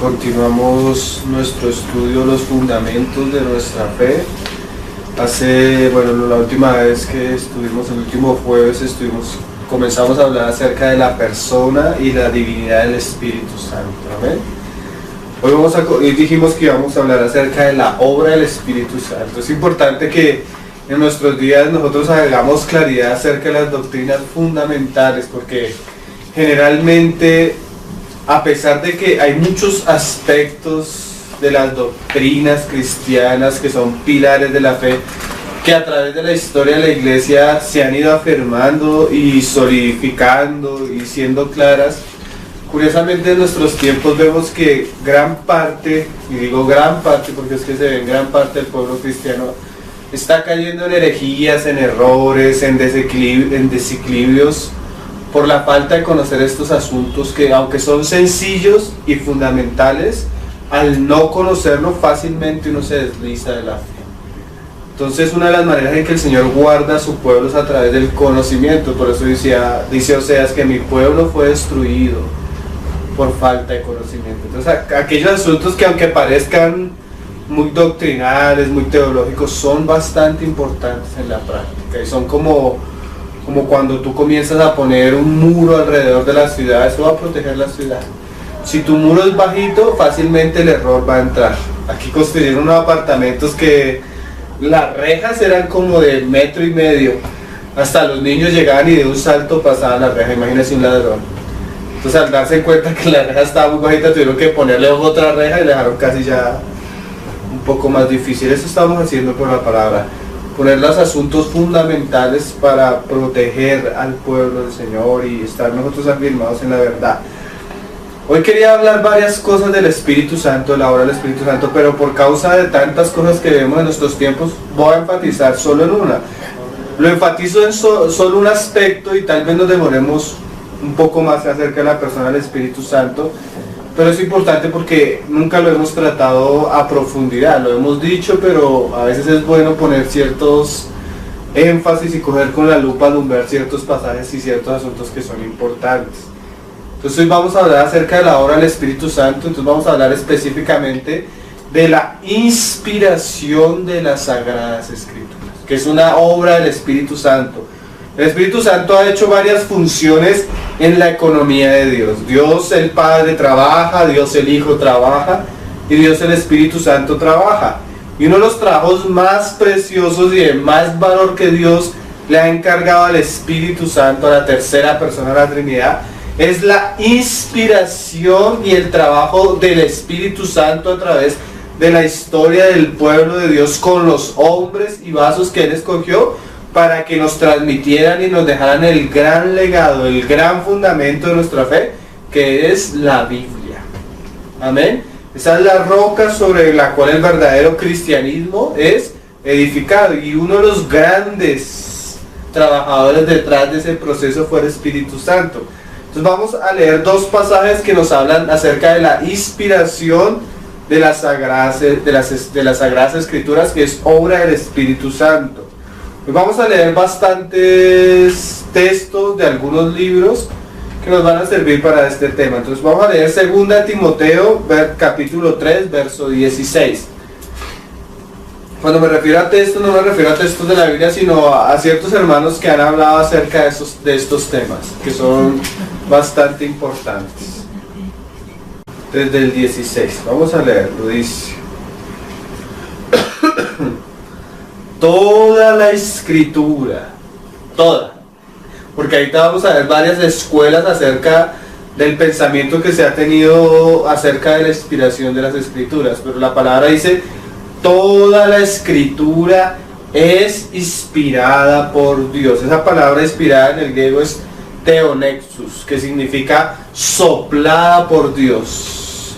Continuamos nuestro estudio, los fundamentos de nuestra fe. La última vez que estuvimos, el último jueves, comenzamos a hablar acerca de la persona y la divinidad del Espíritu Santo. ¿Amén? Hoy dijimos que íbamos a hablar acerca de la obra del Espíritu Santo. Es importante que en nuestros días nosotros hagamos claridad acerca de las doctrinas fundamentales, porque generalmente, a pesar de que hay muchos aspectos de las doctrinas cristianas que son pilares de la fe, que a través de la historia de la iglesia se han ido afirmando y solidificando y siendo claras, curiosamente en nuestros tiempos vemos que gran parte, y digo gran parte porque es que se ve en gran parte del pueblo cristiano, está cayendo en herejías, en errores, en desequilibrios, por la falta de conocer estos asuntos que, aunque son sencillos y fundamentales, al no conocerlo fácilmente uno se desliza de la fe. Entonces, una de las maneras en que el Señor guarda a su pueblo es a través del conocimiento. Por eso dice Oseas que mi pueblo fue destruido por falta de conocimiento. Entonces, aquellos asuntos que, aunque parezcan muy doctrinales, muy teológicos, son bastante importantes en la práctica, y son como cuando tú comienzas a poner un muro alrededor de la ciudad. Eso va a proteger la ciudad. Si tu muro es bajito, fácilmente el error va a entrar. Aquí construyeron unos apartamentos que las rejas eran como de 1,5 metros, hasta los niños llegaban y de un salto pasaban la reja. Imagínense un ladrón. Entonces, al darse cuenta que la reja estaba muy bajita, tuvieron que ponerle otra reja y le dejaron casi ya un poco más difícil. Eso estamos haciendo por la palabra, poner los asuntos fundamentales para proteger al pueblo del Señor y estar nosotros afirmados en la verdad. Hoy quería hablar varias cosas del Espíritu Santo, de la obra del Espíritu Santo, pero por causa de tantas cosas que vemos en nuestros tiempos, voy a enfatizar solo en una. Lo enfatizo en solo un aspecto y tal vez nos demoremos un poco más acerca de la persona del Espíritu Santo, pero es importante porque nunca lo hemos tratado a profundidad. Lo hemos dicho, pero a veces es bueno poner ciertos énfasis y coger con la lupa, alumbrar ciertos pasajes y ciertos asuntos que son importantes. Entonces hoy vamos a hablar acerca de la obra del Espíritu Santo. Entonces vamos a hablar específicamente de la inspiración de las Sagradas Escrituras, que es una obra del Espíritu Santo. El Espíritu Santo ha hecho varias funciones en la economía de Dios. Dios el Padre trabaja, Dios el Hijo trabaja y Dios el Espíritu Santo trabaja. Y uno de los trabajos más preciosos y de más valor que Dios le ha encargado al Espíritu Santo, a la tercera persona de la Trinidad, es la inspiración y el trabajo del Espíritu Santo a través de la historia del pueblo de Dios con los hombres y vasos que Él escogió para que nos transmitieran y nos dejaran el gran legado, el gran fundamento de nuestra fe, que es la Biblia. Amén. Esa es la roca sobre la cual el verdadero cristianismo es edificado, y uno de los grandes trabajadores detrás de ese proceso fue el Espíritu Santo. Entonces vamos a leer dos pasajes que nos hablan acerca de la inspiración de las Sagradas Escrituras, que es obra del Espíritu Santo. Hoy vamos a leer bastantes textos de algunos libros que nos van a servir para este tema. Entonces vamos a leer 2 Timoteo, capítulo 3, verso 16. Cuando me refiero a textos, no me refiero a textos de la Biblia, sino a ciertos hermanos que han hablado acerca de estos temas, que son bastante importantes. Desde el 16, vamos a leerlo, dice: toda la Escritura, toda, porque ahorita vamos a ver varias escuelas acerca del pensamiento que se ha tenido acerca de la inspiración de las Escrituras, pero la palabra dice: toda la Escritura es inspirada por Dios. Esa palabra inspirada en el griego es theonexus, que significa soplada por Dios,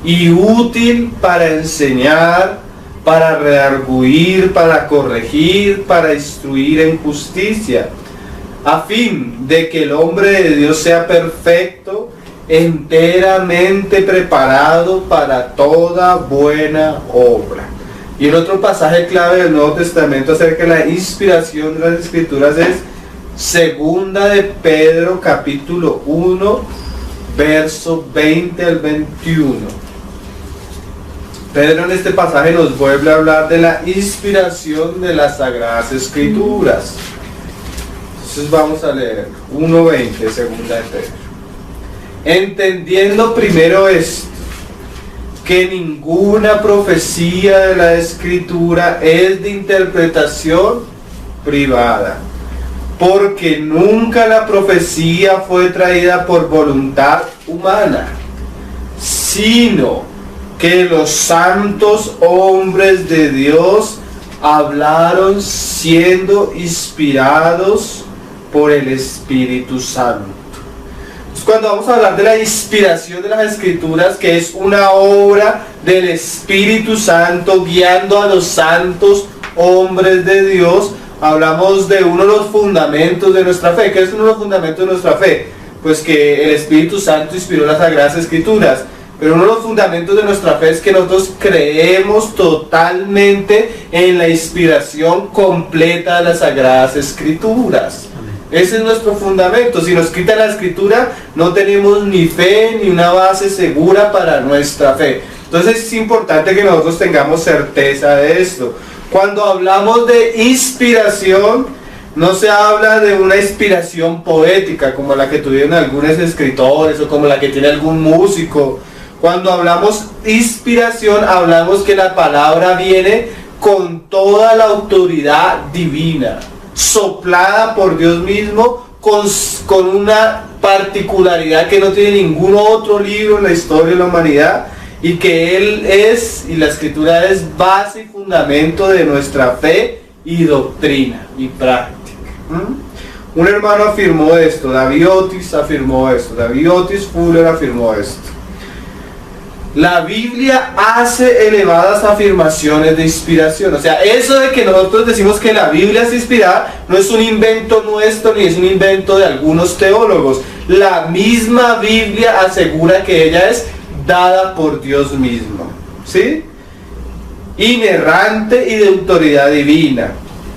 y útil para enseñar, para redarguir, para corregir, para instruir en justicia, a fin de que el hombre de Dios sea perfecto, enteramente preparado para toda buena obra. Y el otro pasaje clave del Nuevo Testamento acerca de la inspiración de las Escrituras es 2 de Pedro capítulo 1, verso 20 al 21. Pedro en este pasaje nos vuelve a hablar de la inspiración de las Sagradas Escrituras. Entonces vamos a leer 1:20, segunda de Pedro. Entendiendo primero esto, que ninguna profecía de la Escritura es de interpretación privada, porque nunca la profecía fue traída por voluntad humana, sino que los santos hombres de Dios hablaron siendo inspirados por el Espíritu Santo. Entonces, cuando vamos a hablar de la inspiración de las Escrituras, que es una obra del Espíritu Santo guiando a los santos hombres de Dios, hablamos de uno de los fundamentos de nuestra fe. ¿Qué es uno de los fundamentos de nuestra fe? Pues que el Espíritu Santo inspiró las Sagradas Escrituras. Pero uno de los fundamentos de nuestra fe es que nosotros creemos totalmente en la inspiración completa de las Sagradas Escrituras. Ese es nuestro fundamento. Si nos quita la Escritura, no tenemos ni fe ni una base segura para nuestra fe. Entonces es importante que nosotros tengamos certeza de esto. Cuando hablamos de inspiración, no se habla de una inspiración poética como la que tuvieron algunos escritores o como la que tiene algún músico. Cuando hablamos inspiración, hablamos que la palabra viene con toda la autoridad divina, soplada por Dios mismo, con una particularidad que no tiene ningún otro libro en la historia de la humanidad, y que Él es, y la Escritura es base y fundamento de nuestra fe y doctrina y práctica. Un hermano afirmó esto, David Otis afirmó esto, David Otis Fuller afirmó esto. La Biblia hace elevadas afirmaciones de inspiración. O sea, eso de que nosotros decimos que la Biblia es inspirada no es un invento nuestro ni es un invento de algunos teólogos. La misma Biblia asegura que ella es dada por Dios mismo, ¿sí? Inerrante y de autoridad divina.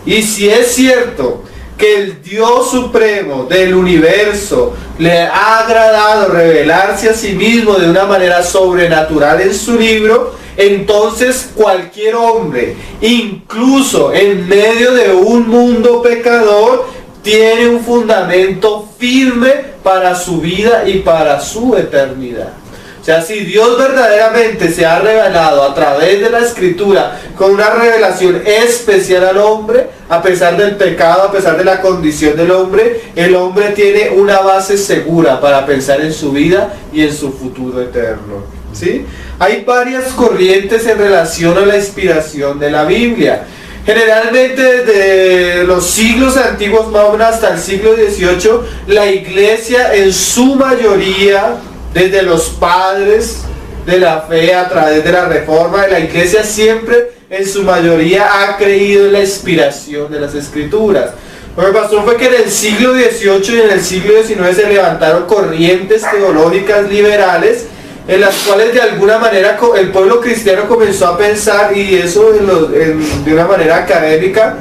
Y si es cierto que el Dios supremo del universo le ha agradado revelarse a sí mismo de una manera sobrenatural en su libro, entonces cualquier hombre, incluso en medio de un mundo pecador, tiene un fundamento firme para su vida y para su eternidad. O sea, si Dios verdaderamente se ha revelado a través de la Escritura con una revelación especial al hombre, a pesar del pecado, a pesar de la condición del hombre, el hombre tiene una base segura para pensar en su vida y en su futuro eterno, ¿sí? Hay varias corrientes en relación a la inspiración de la Biblia. Generalmente desde los siglos antiguos, más o menos hasta el siglo XVIII, la Iglesia en su mayoría, desde los padres de la fe a través de la Reforma, la Iglesia siempre en su mayoría ha creído en la inspiración de las Escrituras. Lo que pasó fue que en el siglo XVIII y en el siglo XIX se levantaron corrientes teológicas liberales en las cuales de alguna manera el pueblo cristiano comenzó a pensar, y eso de una manera académica,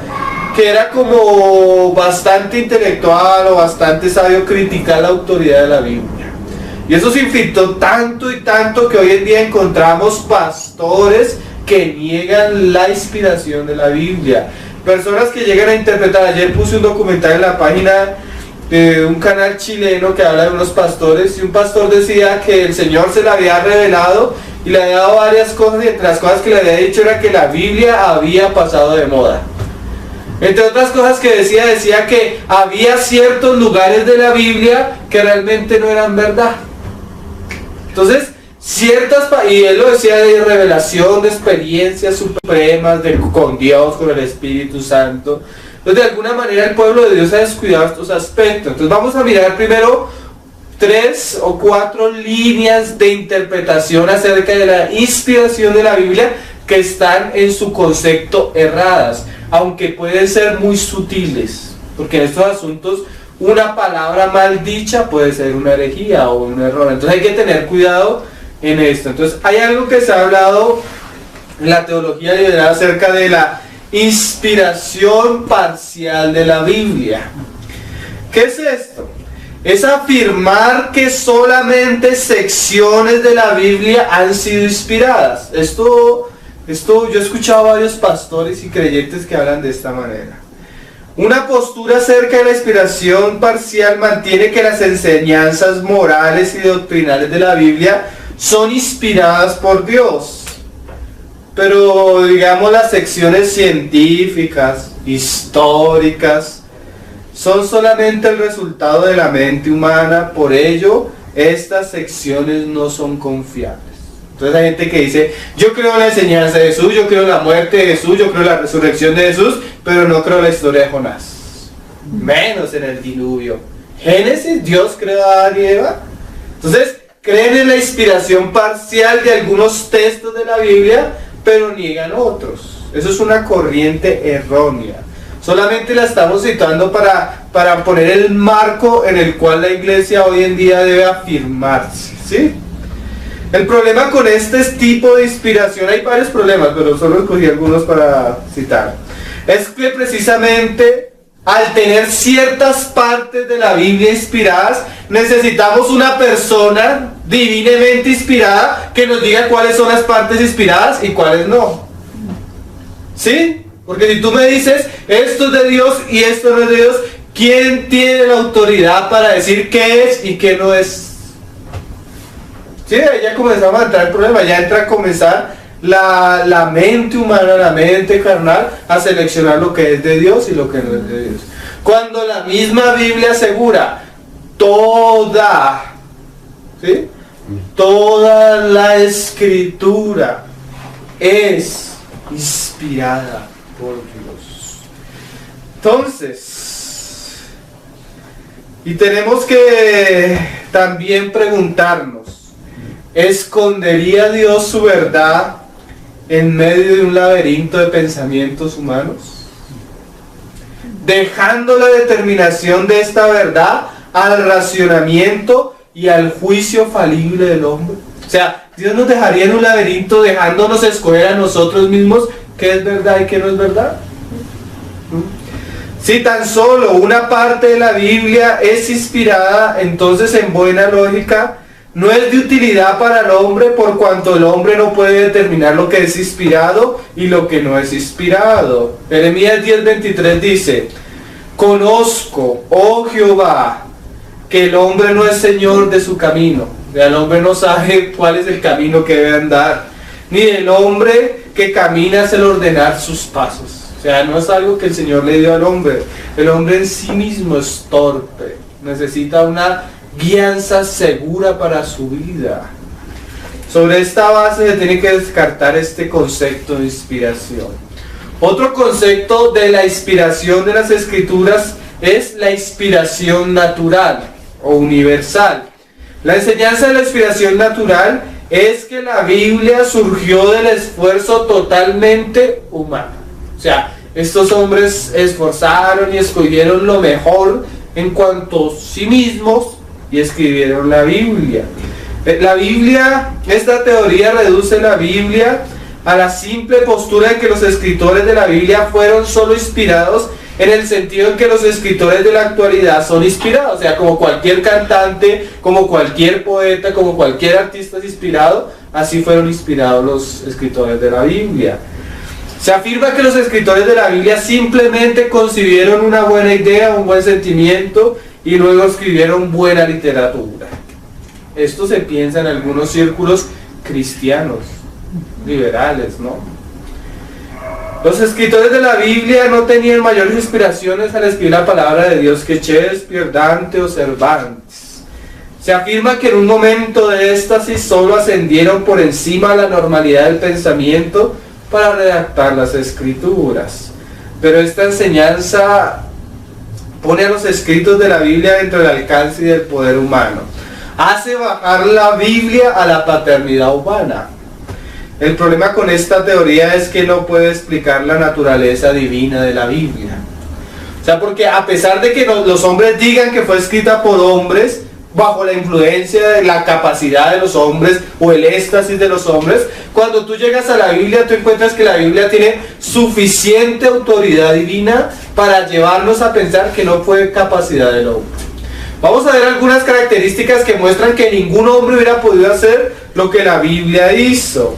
que era como bastante intelectual o bastante sabio criticar la autoridad de la Biblia. Y eso se infiltró tanto y tanto que hoy en día encontramos pastores que niegan la inspiración de la Biblia. Personas que llegan a interpretar. Ayer puse un documental en la página de un canal chileno que habla de unos pastores, y un pastor decía que el Señor se le había revelado y le había dado varias cosas, y entre las cosas que le había dicho era que la Biblia había pasado de moda. Entre otras cosas que decía que había ciertos lugares de la Biblia que realmente no eran verdad. Entonces, y él lo decía de revelación, de experiencias supremas con Dios, con el Espíritu Santo. Entonces, de alguna manera el pueblo de Dios ha descuidado estos aspectos. Entonces, vamos a mirar primero 3 o 4 líneas de interpretación acerca de la inspiración de la Biblia que están en su concepto erradas, aunque pueden ser muy sutiles, porque en estos asuntos una palabra mal dicha puede ser una herejía o un error. Entonces hay que tener cuidado en esto. Entonces hay algo que se ha hablado en la teología liberal acerca de la inspiración parcial de la Biblia. ¿Qué es esto? es afirmar que solamente secciones de la Biblia han sido inspiradas. Esto yo he escuchado a varios pastores y creyentes que hablan de esta manera. Una postura acerca de la inspiración parcial mantiene que las enseñanzas morales y doctrinales de la Biblia son inspiradas por Dios. Pero digamos las secciones científicas, históricas, son solamente el resultado de la mente humana, por ello estas secciones no son confiables. Entonces hay gente que dice, yo creo en la enseñanza de Jesús, yo creo en la muerte de Jesús, yo creo en la resurrección de Jesús, pero no creo en la historia de Jonás, menos en el diluvio. Génesis, Dios creó a Adán y Eva. Entonces creen en la inspiración parcial de algunos textos de la Biblia, pero niegan otros. Eso es una corriente errónea. Solamente la estamos citando para poner el marco en el cual la iglesia hoy en día debe afirmarse, ¿sí? El problema con este tipo de inspiración, hay varios problemas, pero solo escogí algunos para citar, es que precisamente al tener ciertas partes de la Biblia inspiradas, necesitamos una persona divinamente inspirada que nos diga cuáles son las partes inspiradas y cuáles no. ¿Sí? Porque si tú me dices, esto es de Dios y esto no es de Dios, ¿quién tiene la autoridad para decir qué es y qué no es? Sí, ahí ya comenzamos a entrar el problema, ya entra a comenzar la mente humana, la mente carnal, a seleccionar lo que es de Dios y lo que no es de Dios. Cuando la misma Biblia asegura, toda la escritura es inspirada por Dios. Entonces, y tenemos que también preguntarnos, ¿escondería Dios su verdad en medio de un laberinto de pensamientos humanos? Dejando la determinación de esta verdad al racionamiento y al juicio falible del hombre. O sea, Dios nos dejaría en un laberinto dejándonos escoger a nosotros mismos qué es verdad y qué no es verdad. Si tan solo una parte de la Biblia es inspirada, entonces en buena lógica no es de utilidad para el hombre, por cuanto el hombre no puede determinar lo que es inspirado y lo que no es inspirado. Jeremías 10:23 dice, conozco, oh Jehová, que el hombre no es señor de su camino. El hombre no sabe cuál es el camino que debe andar, ni el hombre que camina hacia el ordenar sus pasos. O sea, no es algo que el Señor le dio al hombre. El hombre en sí mismo es torpe, necesita una guianza segura para su vida. Sobre esta base se tiene que descartar este concepto de inspiración. Otro concepto de la inspiración de las Escrituras es la inspiración natural o universal. La enseñanza de la inspiración natural es que la Biblia surgió del esfuerzo totalmente humano. O sea, estos hombres esforzaron y escogieron lo mejor en cuanto a sí mismos y escribieron la Biblia. Esta teoría reduce la Biblia a la simple postura de que los escritores de la Biblia fueron solo inspirados en el sentido en que los escritores de la actualidad son inspirados. O sea, como cualquier cantante, como cualquier poeta, como cualquier artista es inspirado, así fueron inspirados los escritores de la Biblia. Se afirma que los escritores de la Biblia simplemente concibieron una buena idea, un buen sentimiento y luego escribieron buena literatura. Esto se piensa en algunos círculos cristianos, liberales, ¿no? Los escritores de la Biblia no tenían mayores inspiraciones al escribir la palabra de Dios que Shakespeare, Dante o Cervantes. Se afirma que en un momento de éxtasis solo ascendieron por encima de la normalidad del pensamiento para redactar las escrituras. Pero esta enseñanza pone a los escritos de la Biblia dentro del alcance y del poder humano. Hace bajar la Biblia a la paternidad humana. El problema con esta teoría es que no puede explicar la naturaleza divina de la Biblia. O sea, porque a pesar de que los hombres digan que fue escrita por hombres, bajo la influencia de la capacidad de los hombres o el éxtasis de los hombres, cuando tú llegas a la Biblia, tú encuentras que la Biblia tiene suficiente autoridad divina para llevarnos a pensar que no fue capacidad del hombre. Vamos a ver algunas características que muestran que ningún hombre hubiera podido hacer lo que la Biblia hizo.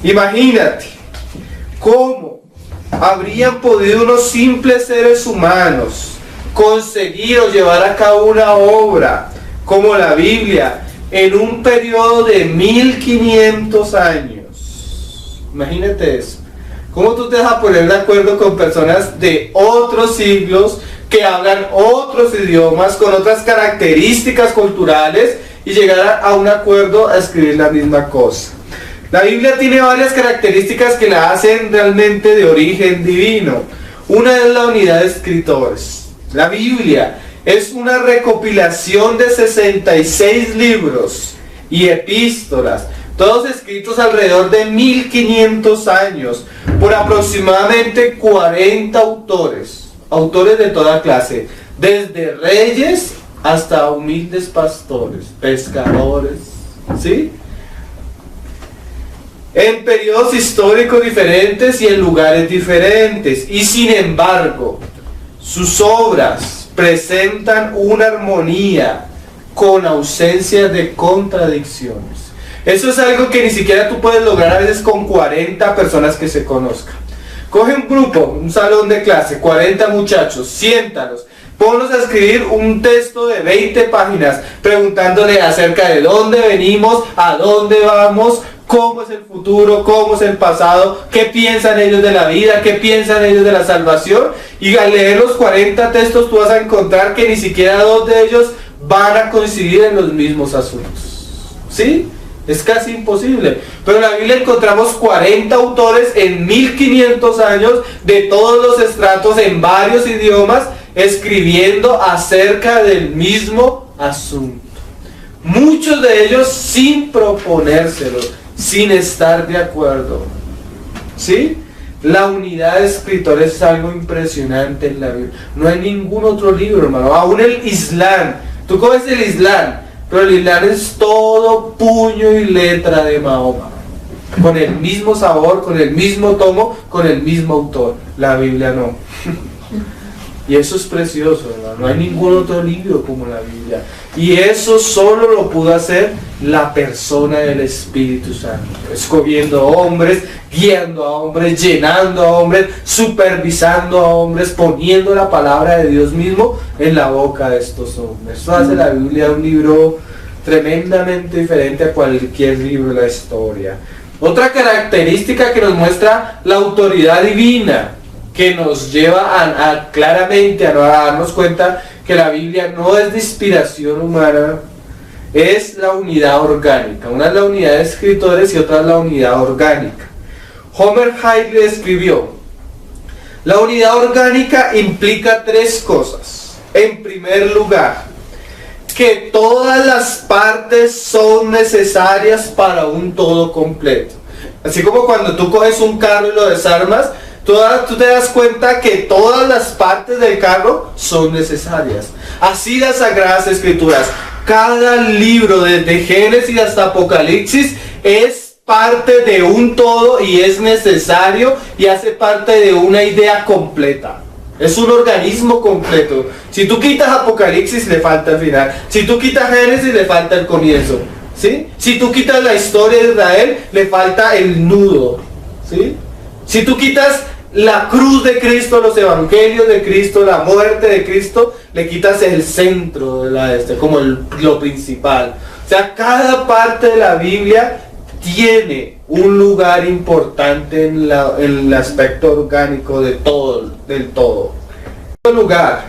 Imagínate, ¿cómo habrían podido unos simples seres humanos conseguir o llevar a cabo una obra como la Biblia en un periodo de 1500 años? Imagínate eso. ¿Cómo tú te vas a poner de acuerdo con personas de otros siglos que hablan otros idiomas, con otras características culturales, y llegar a un acuerdo a escribir la misma cosa? La Biblia tiene varias características que la hacen realmente de origen divino. Una es la unidad de escritores. La Biblia es una recopilación de 66 libros y epístolas, todos escritos alrededor de 1500 años, por aproximadamente 40 autores de toda clase, desde reyes hasta humildes pastores, pescadores, ¿sí? En periodos históricos diferentes y en lugares diferentes, y sin embargo, sus obras presentan una armonía con ausencia de contradicciones. Eso es algo que ni siquiera tú puedes lograr a veces con 40 personas que se conozcan. Coge un grupo, un salón de clase, 40 muchachos, siéntalos, ponlos a escribir un texto de 20 páginas, preguntándole acerca de dónde venimos, a dónde vamos, cómo es el futuro, cómo es el pasado, qué piensan ellos de la vida, qué piensan ellos de la salvación. Y al leer los 40 textos tú vas a encontrar que ni siquiera dos de ellos van a coincidir en los mismos asuntos. ¿Sí? Es casi imposible. Pero en la Biblia encontramos 40 autores en 1500 años, de todos los estratos, en varios idiomas, escribiendo acerca del mismo asunto. Muchos de ellos sin proponérselo, sin estar de acuerdo. ¿Sí? La unidad de escritores es algo impresionante en la Biblia. No hay ningún otro libro, hermano. Aún el Islam. Tú coges el Islam, pero el Islam es todo puño y letra de Mahoma, con el mismo sabor, con el mismo tomo, con el mismo autor. La Biblia no. Y eso es precioso, ¿verdad? No hay ningún otro libro como la Biblia. Y eso solo lo pudo hacer la persona del Espíritu Santo, escogiendo hombres, guiando a hombres, llenando a hombres, supervisando a hombres, poniendo la palabra de Dios mismo en la boca de estos hombres. Eso hace la Biblia un libro tremendamente diferente a cualquier libro de la historia. Otra característica que nos muestra la autoridad divina, que nos lleva claramente a darnos cuenta que la Biblia no es de inspiración humana, es la unidad orgánica. Una es la unidad de escritores y otra es la unidad orgánica. Homer Hiley escribió: la unidad orgánica implica tres cosas. En primer lugar, que todas las partes son necesarias para un todo completo. Así como cuando tú coges un carro y lo desarmas, tú te das cuenta que todas las partes del carro son necesarias. Así las Sagradas Escrituras, cada libro desde Génesis hasta Apocalipsis es parte de un todo y es necesario y hace parte de una idea completa. Es un organismo completo. Si tú quitas Apocalipsis, le falta el final. Si tú quitas Génesis, le falta el comienzo. ¿Sí? Si tú quitas la historia de Israel, le falta el nudo. ¿Sí? Si tú quitas la cruz de Cristo, los evangelios de Cristo, la muerte de Cristo, le quitas el centro de como lo principal. O sea, cada parte de la Biblia tiene un lugar importante en el aspecto orgánico de todo, del todo. En segundo lugar,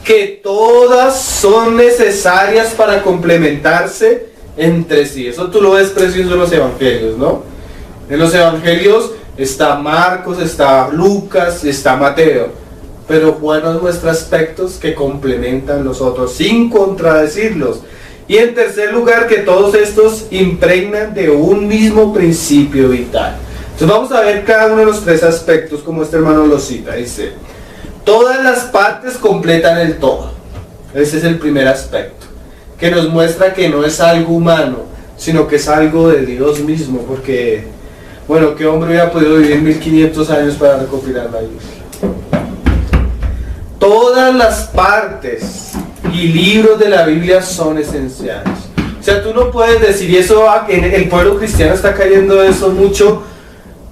que todas son necesarias para complementarse entre sí. Eso tú lo ves precioso en los evangelios, ¿no? En los evangelios está Marcos, está Lucas, está Mateo, pero Juan nos muestra aspectos que complementan los otros sin contradecirlos. Y en tercer lugar, que todos estos impregnan de un mismo principio vital. Entonces vamos a ver cada uno de los tres aspectos como este hermano lo cita. Dice: todas las partes completan el todo. Ese es el primer aspecto, que nos muestra que no es algo humano, sino que es algo de Dios mismo, porque, bueno, ¿qué hombre hubiera podido vivir 1500 años para recopilar la Biblia? Todas las partes y libros de la Biblia son esenciales. O sea, tú no puedes decir, y eso en el pueblo cristiano está cayendo eso mucho,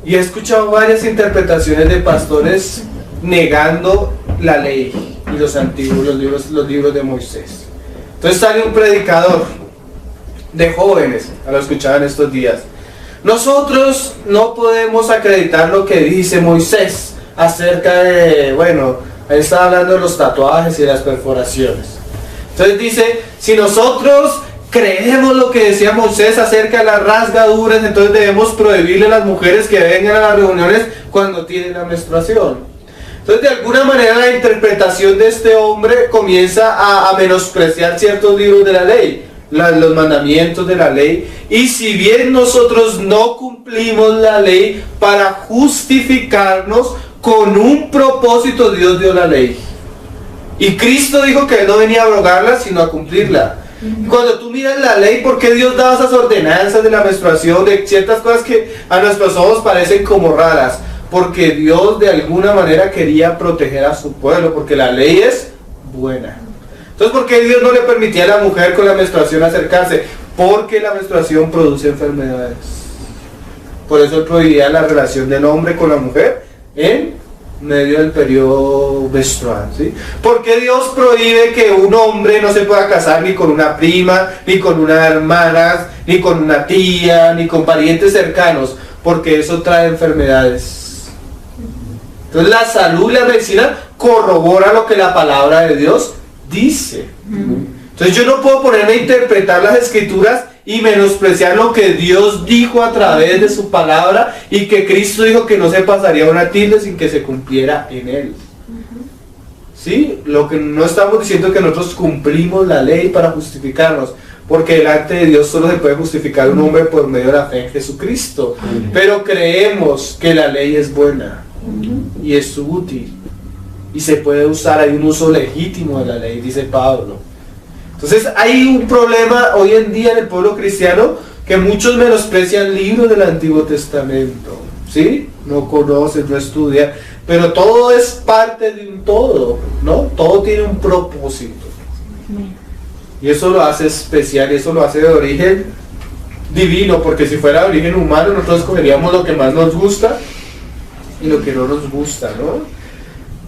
y he escuchado varias interpretaciones de pastores negando la ley y los antiguos, los libros de Moisés. Entonces sale un predicador de jóvenes, lo escuchaba en estos días. Nosotros no podemos acreditar lo que dice Moisés acerca de, bueno, él está hablando de los tatuajes y de las perforaciones. Entonces dice, si nosotros creemos lo que decía Moisés acerca de las rasgaduras, entonces debemos prohibirle a las mujeres que vengan a las reuniones cuando tienen la menstruación. Entonces, de alguna manera, la interpretación de este hombre comienza a menospreciar ciertos libros de la ley, los mandamientos de la ley. Y si bien nosotros no cumplimos la ley, para justificarnos con un propósito, Dios dio la ley. Y Cristo dijo que Él no venía a abrogarla, sino a cumplirla. Cuando tú miras la ley, ¿por qué Dios daba esas ordenanzas de la menstruación, de ciertas cosas que a nuestros ojos parecen como raras? Porque Dios de alguna manera quería proteger a su pueblo, porque la ley es buena. Entonces, ¿por qué Dios no le permitía a la mujer con la menstruación acercarse? Porque la menstruación produce enfermedades. Por eso Él prohibía la relación del hombre con la mujer en medio del periodo menstrual, ¿sí? ¿Por qué Dios prohíbe que un hombre no se pueda casar ni con una prima, ni con una hermana, ni con una tía, ni con parientes cercanos? Porque eso trae enfermedades. Entonces la salud y la medicina corrobora lo que la palabra de Dios dice. Entonces yo no puedo ponerme a interpretar las escrituras y menospreciar lo que Dios dijo a través de su palabra, y que Cristo dijo que no se pasaría una tilde sin que se cumpliera en Él. ¿Sí? Lo que no estamos diciendo es que nosotros cumplimos la ley para justificarnos, porque delante de Dios solo se puede justificar un hombre por medio de la fe en Jesucristo. Pero creemos que la ley es buena y es útil y se puede usar, hay un uso legítimo de la ley, dice Pablo. Entonces hay un problema hoy en día en el pueblo cristiano, que muchos menosprecian libros del Antiguo Testamento, ¿sí? No conocen, no estudian, pero todo es parte de un todo, ¿no? Todo tiene un propósito. Y eso lo hace especial, y eso lo hace de origen divino, porque si fuera de origen humano, nosotros escogeríamos lo que más nos gusta y lo que no nos gusta, ¿no?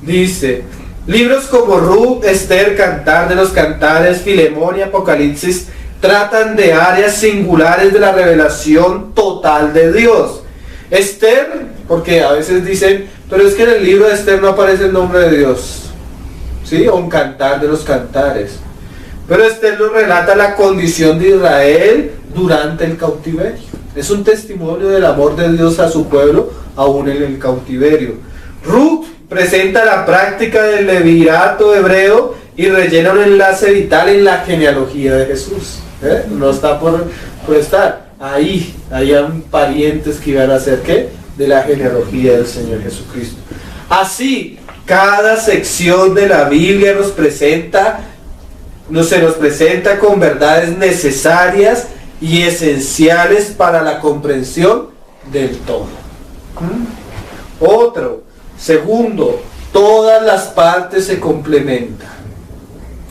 Dice, libros como Ruth, Esther, Cantar de los Cantares, Filemón y Apocalipsis tratan de áreas singulares de la revelación total de Dios. Esther, porque a veces dicen, pero es que en el libro de Esther no aparece el nombre de Dios, ¿sí? O un Cantar de los Cantares. Pero Esther nos relata la condición de Israel durante el cautiverio. Es un testimonio del amor de Dios a su pueblo, aún en el cautiverio. Ruth presenta la práctica del levirato hebreo y rellena un enlace vital en la genealogía de Jesús. No está por estar. Ahí hayan parientes que iban a ser, ¿qué? De la genealogía del Señor Jesucristo. Así, cada sección de la Biblia se nos presenta con verdades necesarias y esenciales para la comprensión del todo. Segundo, todas las partes se complementan.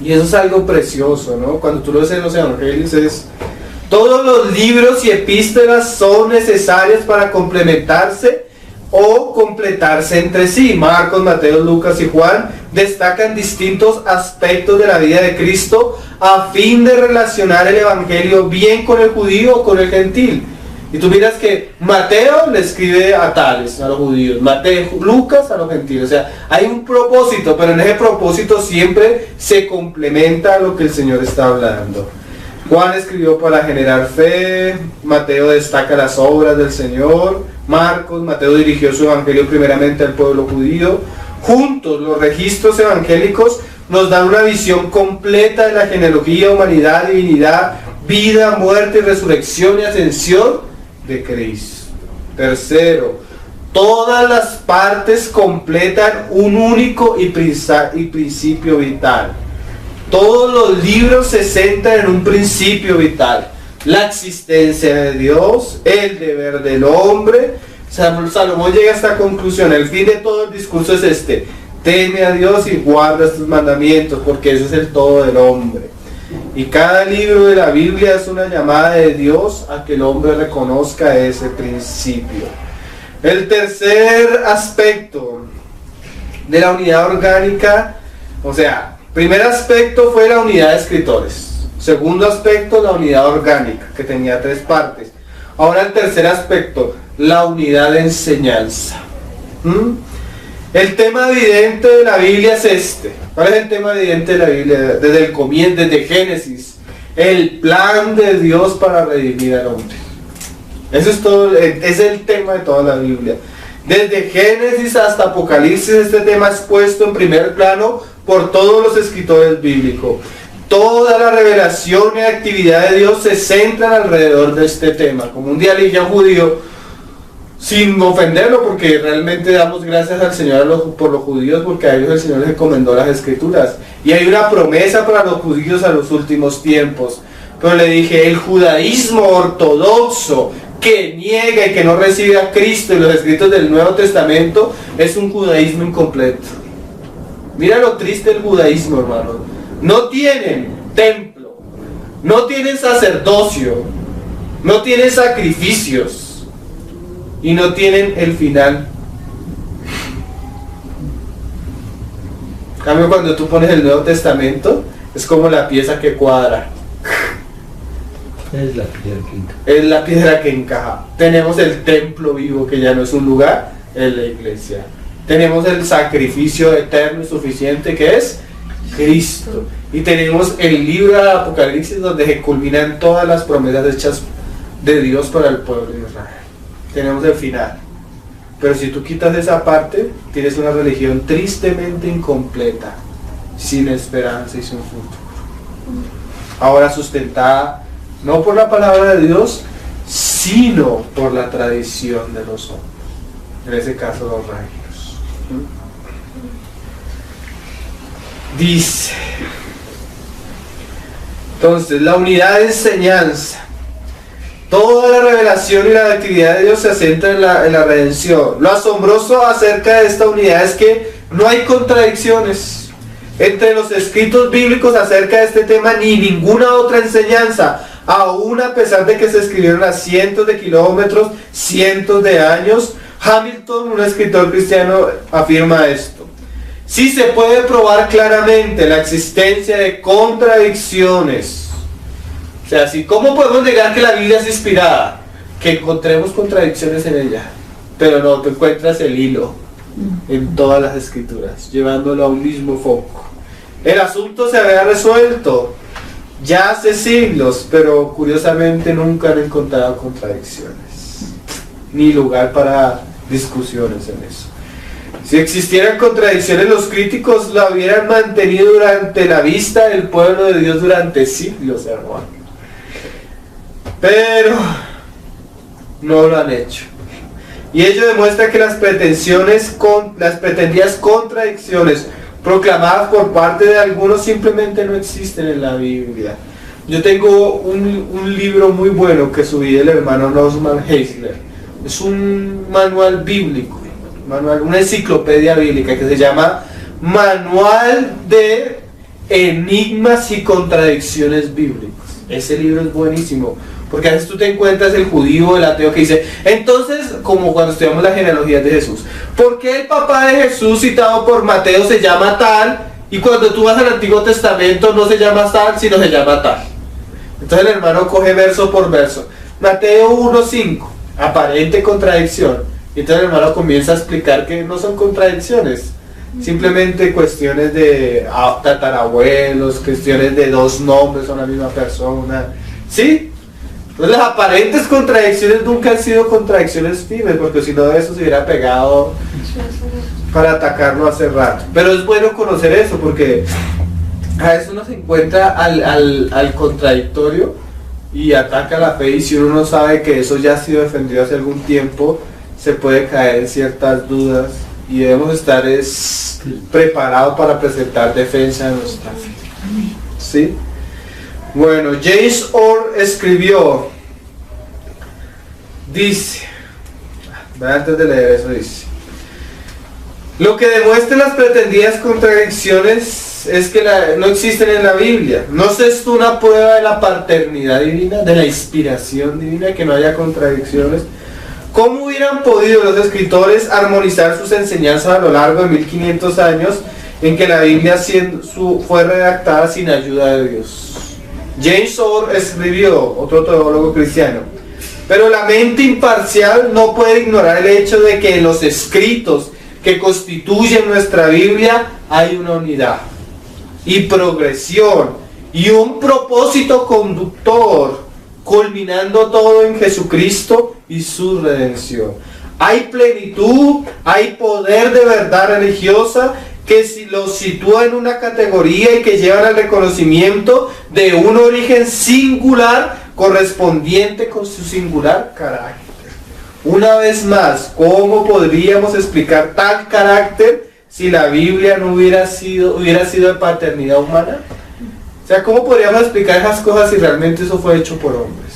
Y eso es algo precioso, ¿no? Cuando tú lo ves en los evangelios, todos los libros y epístolas son necesarias para complementarse o completarse entre sí. Marcos, Mateo, Lucas y Juan destacan distintos aspectos de la vida de Cristo a fin de relacionar el evangelio bien con el judío o con el gentil. Y tú miras que Mateo le escribe a tales, a los judíos, Lucas a los gentiles. O sea, hay un propósito, pero en ese propósito siempre se complementa lo que el Señor está hablando. Juan escribió para generar fe, Mateo destaca las obras del Señor, Mateo dirigió su evangelio primeramente al pueblo judío. Juntos, los registros evangélicos nos dan una visión completa de la genealogía, humanidad, divinidad, vida, muerte, resurrección y ascensión de Cristo. Tercero, todas las partes completan un único y principio vital. Todos los libros se centran en un principio vital: la existencia de Dios, el deber del hombre. Salomón llega a esta conclusión: el fin de todo el discurso es este: teme a Dios y guarda estos mandamientos, porque ese es el todo del hombre. Y cada libro de la Biblia es una llamada de Dios a que el hombre reconozca ese principio. El tercer aspecto de la unidad orgánica, o sea, primer aspecto fue la unidad de escritores. Segundo aspecto, la unidad orgánica, que tenía 3 partes. Ahora el tercer aspecto, la unidad de enseñanza. El tema evidente de la Biblia es este. ¿Cuál es el tema evidente de la Biblia? Desde el comienzo, desde Génesis. El plan de Dios para redimir al hombre. Eso es todo, es el tema de toda la Biblia. Desde Génesis hasta Apocalipsis, este tema es puesto en primer plano por todos los escritores bíblicos. Toda la revelación y actividad de Dios se centran alrededor de este tema. Como un día le dije a un judío, sin ofenderlo, porque realmente damos gracias al Señor por los judíos, porque a ellos el Señor les encomendó las escrituras. Y hay una promesa para los judíos a los últimos tiempos. Pero le dije, el judaísmo ortodoxo, que niega y que no recibe a Cristo y los escritos del Nuevo Testamento, es un judaísmo incompleto. Mira lo triste del judaísmo, hermano. No tienen templo, no tienen sacerdocio, no tienen sacrificios y no tienen el final. En cambio, cuando tú pones el Nuevo Testamento, es como la pieza que cuadra. Es la piedra que encaja. Es la piedra que encaja. Tenemos el templo vivo, que ya no es un lugar, es la iglesia. Tenemos el sacrificio eterno y suficiente, que es Cristo. Y tenemos el libro de Apocalipsis, donde se culminan todas las promesas hechas de Dios para el pueblo de Israel. Tenemos el final. Pero si tú quitas esa parte, tienes una religión tristemente incompleta, sin esperanza y sin futuro. Ahora sustentada no por la palabra de Dios, sino por la tradición de los hombres. En ese caso, los reinos. Dice, entonces, la unidad de enseñanza. Toda la revelación y la actividad de Dios se centra en la redención. Lo asombroso acerca de esta unidad es que no hay contradicciones entre los escritos bíblicos acerca de este tema, ni ninguna otra enseñanza, aún a pesar de que se escribieron a cientos de kilómetros, cientos de años. Hamilton, un escritor cristiano, afirma esto: sí se puede probar claramente la existencia de contradicciones. O sea, ¿cómo podemos negar que la Biblia es inspirada? Que encontremos contradicciones en ella. Pero no, tú encuentras el hilo en todas las escrituras, llevándolo a un mismo foco. El asunto se había resuelto ya hace siglos, pero curiosamente nunca han encontrado contradicciones, ni lugar para discusiones en eso. Si existieran contradicciones, los críticos la hubieran mantenido durante la vista del pueblo de Dios durante siglos, hermano. Pero no lo han hecho. Y ello demuestra que las pretendidas contradicciones proclamadas por parte de algunos simplemente no existen en la Biblia. Yo tengo un libro muy bueno que subí del hermano Norman Heisler. Es un manual bíblico, una enciclopedia bíblica que se llama Manual de Enigmas y Contradicciones Bíblicas. Ese libro es buenísimo, porque a veces tú te encuentras el judío, el ateo que dice, entonces, como cuando estudiamos la genealogía de Jesús, ¿por qué el papá de Jesús citado por Mateo se llama tal? Y cuando tú vas al Antiguo Testamento no se llama tal, sino se llama tal. Entonces el hermano coge verso por verso. Mateo 1:5, aparente contradicción. Y entonces el hermano comienza a explicar que no son contradicciones, simplemente cuestiones de tatarabuelos, cuestiones de dos nombres a una misma persona. ¿Sí? Entonces las aparentes contradicciones nunca han sido contradicciones firmes, porque si no de eso se hubiera pegado para atacarlo hace rato. Pero es bueno conocer eso, porque a veces uno se encuentra al contradictorio y ataca la fe, y si uno no sabe que eso ya ha sido defendido hace algún tiempo, se puede caer en ciertas dudas, y debemos estar preparados para presentar defensa de nuestra fe. ¿Sí? Bueno, James Orr escribió, dice, antes de leer eso dice, Lo que demuestran las pretendidas contradicciones es que no existen en la Biblia. ¿No es esto una prueba de la paternidad divina, de la inspiración divina, que no haya contradicciones? ¿Cómo hubieran podido los escritores armonizar sus enseñanzas a lo largo de 1500 años en que la Biblia fue redactada sin ayuda de Dios? James Orr escribió, otro teólogo cristiano, pero la mente imparcial no puede ignorar el hecho de que en los escritos que constituyen nuestra Biblia hay una unidad y progresión y un propósito conductor, culminando todo en Jesucristo y su redención. Hay plenitud, hay poder de verdad religiosa que los sitúa en una categoría y que llevan al reconocimiento de un origen singular correspondiente con su singular carácter. Una vez más, ¿cómo podríamos explicar tal carácter si la Biblia no hubiera sido de paternidad humana? O sea, ¿cómo podríamos explicar esas cosas si realmente eso fue hecho por hombres?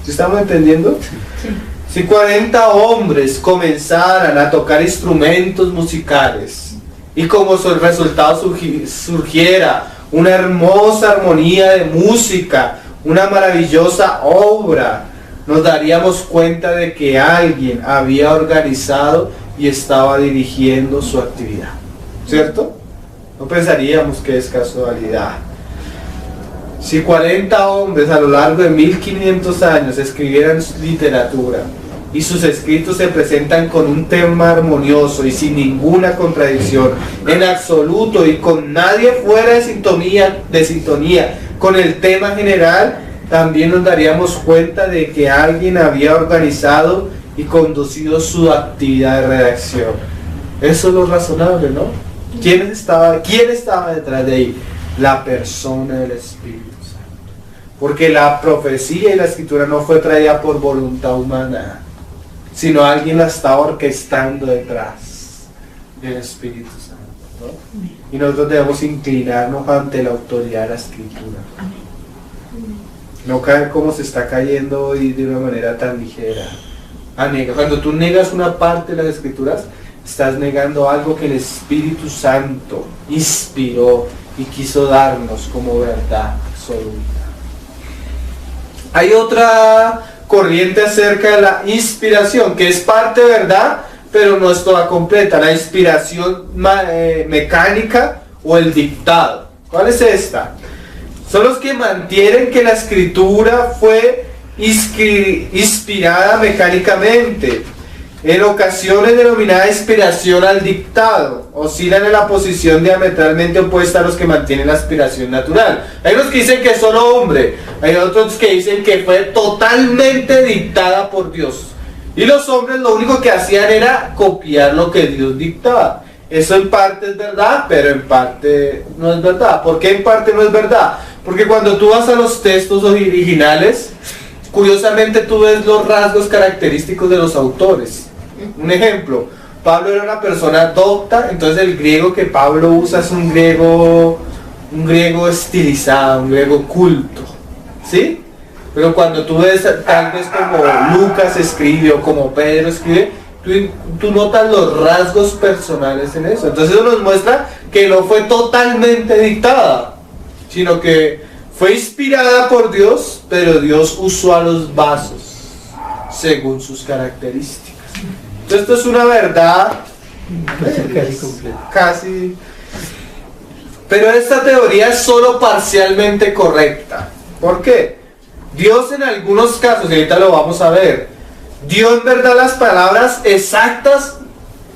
¿Sí estamos entendiendo? Sí. Si 40 hombres comenzaran a tocar instrumentos musicales y como resultado surgiera una hermosa armonía de música, una maravillosa obra, nos daríamos cuenta de que alguien había organizado y estaba dirigiendo su actividad, ¿cierto? No pensaríamos que es casualidad. Si 40 hombres a lo largo de 1500 años escribieran literatura y sus escritos se presentan con un tema armonioso y sin ninguna contradicción, en absoluto, y con nadie fuera de sintonía con el tema general, también nos daríamos cuenta de que alguien había organizado y conducido su actividad de redacción. Eso es lo razonable, ¿no? ¿Quién estaba detrás de ahí? La persona del Espíritu Santo. Porque la profecía y la escritura no fue traída por voluntad humana, sino alguien la estaba orquestando detrás del Espíritu Santo, ¿no? Y nosotros debemos inclinarnos ante la autoridad de la escritura. No caer como se está cayendo hoy de una manera tan ligera. Cuando tú negas una parte de las escrituras, estás negando algo que el Espíritu Santo inspiró y quiso darnos como verdad absoluta. Hay otra corriente acerca de la inspiración, que es parte verdad, pero no es toda completa. La inspiración mecánica o el dictado. ¿Cuál es esta? Son los que mantienen que la escritura fue inspirada mecánicamente, en ocasiones denominada inspiración al dictado. Oscilan en la posición diametralmente opuesta a los que mantienen la inspiración natural. Hay unos que dicen que es solo hombre, hay otros que dicen que fue totalmente dictada por Dios. Y los hombres lo único que hacían era copiar lo que Dios dictaba. Eso en parte es verdad, pero en parte no es verdad. ¿Por qué en parte no es verdad? Porque cuando tú vas a los textos originales, curiosamente tú ves los rasgos característicos de los autores. Un ejemplo, Pablo era una persona docta, entonces el griego que Pablo usa es un griego estilizado, un griego culto, ¿sí? Pero cuando tú ves tal vez como Lucas escribe o como Pedro escribe, tú notas los rasgos personales en eso. Entonces eso nos muestra que no fue totalmente dictada, sino que fue inspirada por Dios, pero Dios usó a los vasos según sus características. Entonces esto es una verdad casi completa. Casi. Pero esta teoría es solo parcialmente correcta. ¿Por qué? Dios en algunos casos, y ahorita lo vamos a ver, dio en verdad las palabras exactas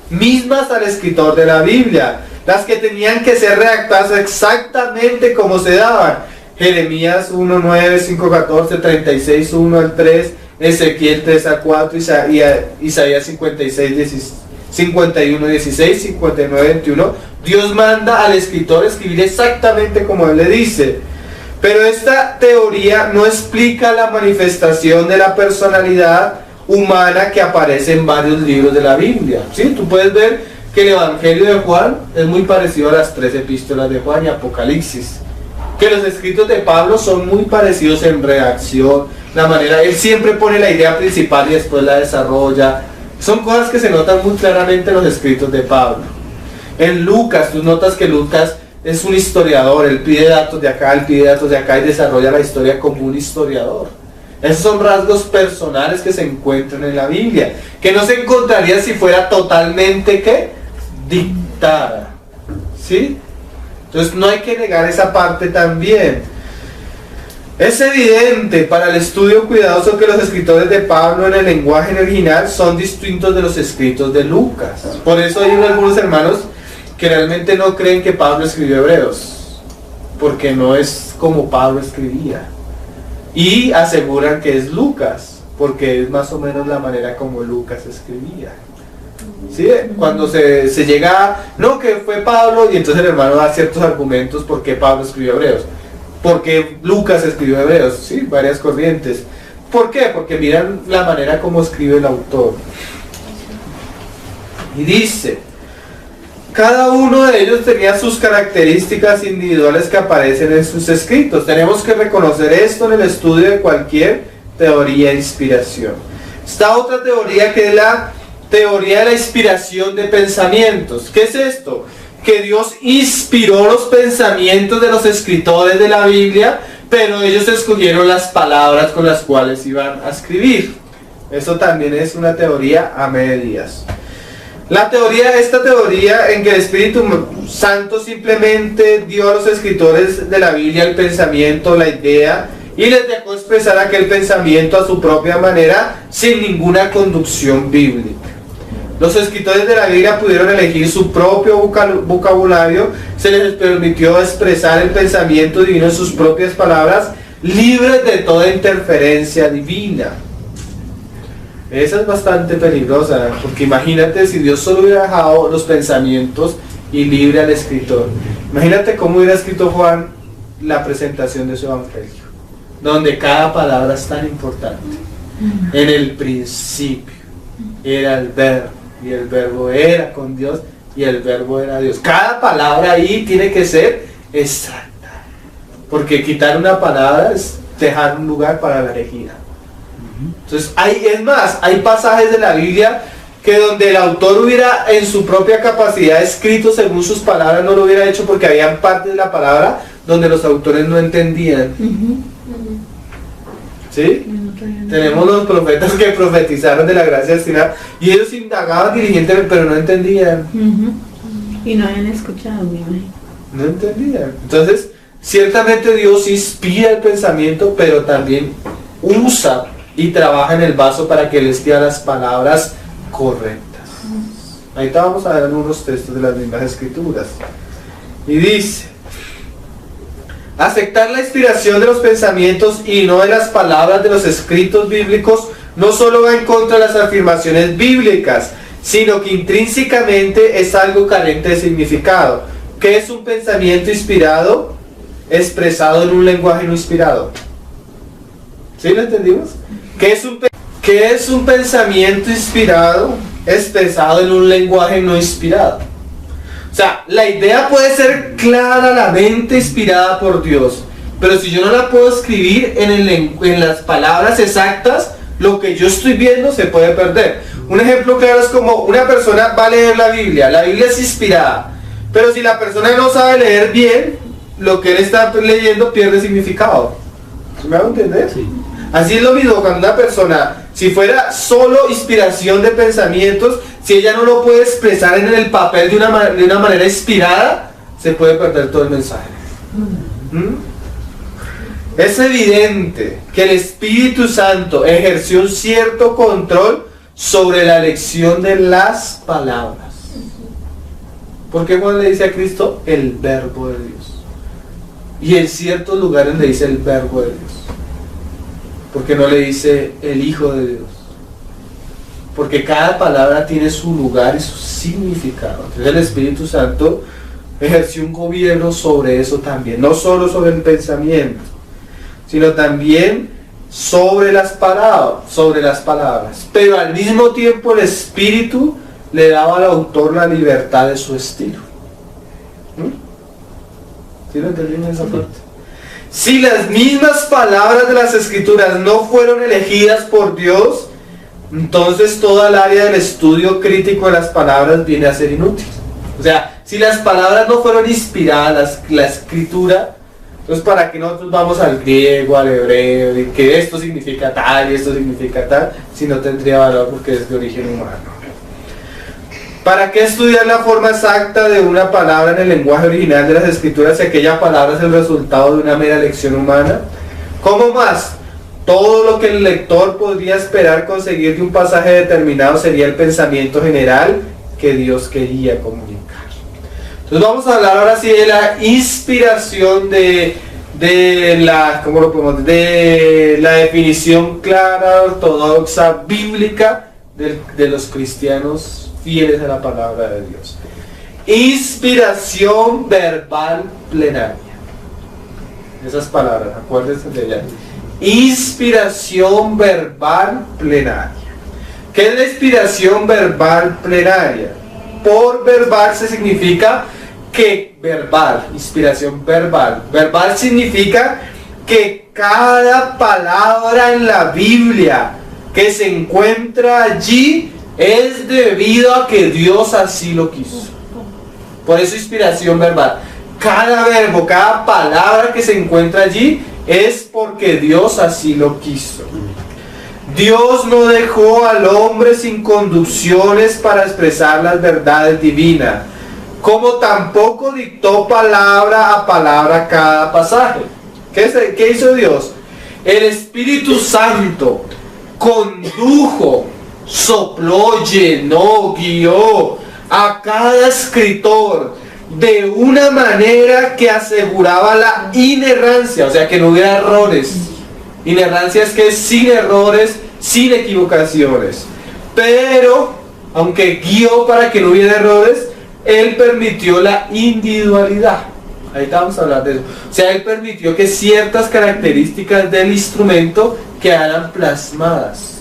mismas al escritor de la Biblia, las que tenían que ser redactadas exactamente como se daban. Jeremías 1:9, 5:14, 36:1 al 3, Ezequiel 3:4, Isaías 51:16, 59:21. Dios manda al escritor escribir exactamente como él le dice. Pero esta teoría no explica la manifestación de la personalidad humana que aparece en varios libros de la Biblia. ¿Sí? Tú puedes ver que el Evangelio de Juan es muy parecido a las 3 epístolas de Juan y Apocalipsis. Que los escritos de Pablo son muy parecidos en redacción, la manera, él siempre pone la idea principal y después la desarrolla. Son cosas que se notan muy claramente en los escritos de Pablo. En Lucas, tú notas que Lucas es un historiador, él pide datos de acá, él pide datos de acá y desarrolla la historia como un historiador. Esos son rasgos personales que se encuentran en la Biblia, que no se encontraría si fuera totalmente, ¿qué? Dictada. ¿Sí? Entonces no hay que negar esa parte también. Es evidente para el estudio cuidadoso que los escritores de Pablo en el lenguaje original son distintos de los escritos de Lucas. Por eso hay algunos hermanos que realmente no creen que Pablo escribió Hebreos, porque no es como Pablo escribía. Y aseguran que es Lucas, porque es más o menos la manera como Lucas escribía. ¿Sí? Cuando se llega, no, que fue Pablo, y entonces el hermano da ciertos argumentos por qué Pablo escribió Hebreos. Porque Lucas escribió Hebreos, ¿sí? Varias corrientes. ¿Por qué? Porque miran la manera como escribe el autor. Y dice, cada uno de ellos tenía sus características individuales que aparecen en sus escritos. Tenemos que reconocer esto en el estudio de cualquier teoría de inspiración. Está otra teoría que es la teoría de la inspiración de pensamientos. ¿Qué es esto? Que Dios inspiró los pensamientos de los escritores de la Biblia, pero ellos escogieron las palabras con las cuales iban a escribir. Eso también es una teoría a medias. Esta teoría en que el Espíritu Santo simplemente dio a los escritores de la Biblia el pensamiento, la idea, y les dejó expresar aquel pensamiento a su propia manera, sin ninguna conducción bíblica. Los escritores de la Biblia pudieron elegir su propio vocabulario, se les permitió expresar el pensamiento divino en sus propias palabras, libres de toda interferencia divina. Esa es bastante peligrosa, porque imagínate si Dios solo hubiera dejado los pensamientos y libre al escritor. Imagínate cómo hubiera escrito Juan la presentación de su evangelio, donde cada palabra es tan importante. En el principio era el verbo, y el verbo era con Dios, y el verbo era Dios. Cada palabra ahí tiene que ser exacta, porque quitar una palabra es dejar un lugar para la herejía. Entonces, hay pasajes de la Biblia que donde el autor hubiera en su propia capacidad escrito según sus palabras, no lo hubiera hecho porque habían partes de la palabra donde los autores no entendían. ¿Sí? Tenemos los profetas que profetizaron de la gracia destinada y ellos indagaban diligentemente, pero no entendían. Y no habían escuchado, me imagino. No entendían. Entonces, ciertamente Dios inspira el pensamiento, pero también usa y trabaja en el vaso para que les diga las palabras correctas. Ahorita vamos a ver algunos textos de las mismas escrituras. Y dice, aceptar la inspiración de los pensamientos y no de las palabras de los escritos bíblicos no solo va en contra de las afirmaciones bíblicas, sino que intrínsecamente es algo carente de significado. ¿Qué es un pensamiento inspirado? Expresado en un lenguaje no inspirado. ¿Sí lo entendimos? ¿Qué es un pensamiento inspirado expresado en un lenguaje no inspirado? O sea, la idea puede ser claramente inspirada por Dios, pero si yo no la puedo escribir en las palabras exactas, lo que yo estoy viendo se puede perder. Un ejemplo claro es como una persona va a leer la Biblia es inspirada, pero si la persona no sabe leer bien, lo que él está leyendo pierde significado. ¿Sí me hago entender? Sí. Así es lo mismo cuando una persona, si fuera solo inspiración de pensamientos, si ella no lo puede expresar en el papel de una manera inspirada, se puede perder todo el mensaje. Es evidente que el Espíritu Santo ejerció un cierto control sobre la elección de las palabras. ¿Por qué Juan le dice a Cristo el verbo de Dios? Y en ciertos lugares le dice el verbo de Dios. ¿Por qué no le dice el Hijo de Dios? Porque cada palabra tiene su lugar y su significado. Entonces el Espíritu Santo ejerció un gobierno sobre eso también. No solo sobre el pensamiento, sino también sobre las palabras. Pero al mismo tiempo el Espíritu le daba al autor la libertad de su estilo. ¿Sí lo entendimos en esa parte? Si las mismas palabras de las Escrituras no fueron elegidas por Dios, entonces toda el área del estudio crítico de las palabras viene a ser inútil. O sea, si las palabras no fueron inspiradas, la escritura, entonces ¿para qué nosotros vamos al griego, al hebreo, y que esto significa tal y esto significa tal, si no tendría valor porque es de origen humano? ¿Para qué estudiar la forma exacta de una palabra en el lenguaje original de las escrituras si aquella palabra es el resultado de una mera elección humana? ¿Cómo más? Todo lo que el lector podría esperar conseguir de un pasaje determinado sería el pensamiento general que Dios quería comunicar. Entonces vamos a hablar ahora sí de la inspiración de la definición clara, ortodoxa, bíblica de los cristianos fieles a la palabra de Dios. Inspiración verbal plenaria. Esas palabras, acuérdense de ellas. Inspiración verbal plenaria. ¿Qué es la inspiración verbal plenaria? Por verbal se significa que verbal, inspiración verbal. Verbal significa que cada palabra en la Biblia que se encuentra allí es debido a que Dios así lo quiso. Por eso inspiración verbal. Cada verbo, cada palabra que se encuentra allí es porque Dios así lo quiso. Dios no dejó al hombre sin conducciones para expresar las verdades divinas, como tampoco dictó palabra a palabra cada pasaje. ¿Qué hizo Dios? El Espíritu Santo condujo, sopló, llenó, guió a cada escritor de una manera que aseguraba la inerrancia, o sea, que no hubiera errores. Inerrancia es que es sin errores, sin equivocaciones. Pero, aunque guió para que no hubiera errores, Él permitió la individualidad. Ahí vamos a hablar de eso. O sea, Él permitió que ciertas características del instrumento quedaran plasmadas.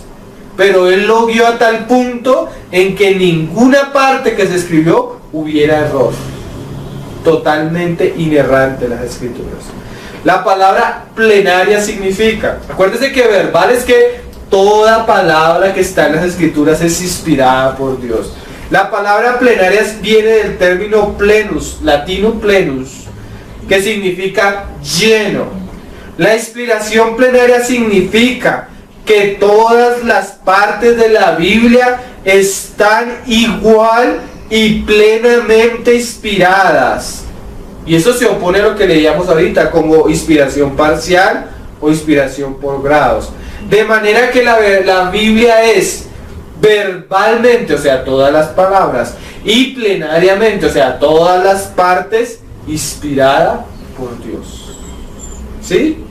Pero Él lo guió a tal punto en que en ninguna parte que se escribió hubiera error. Totalmente inerrante las escrituras. La palabra plenaria significa, acuérdense que verbal es que toda palabra que está en las escrituras es inspirada por Dios. La palabra plenaria viene del término plenus, latino plenus, que significa lleno. La inspiración plenaria significa que todas las partes de la Biblia están igual y plenamente inspiradas. Y eso se opone a lo que leíamos ahorita como inspiración parcial o inspiración por grados. De manera que la Biblia es verbalmente, o sea, todas las palabras, y plenariamente, o sea, todas las partes, inspirada por Dios. ¿Sí?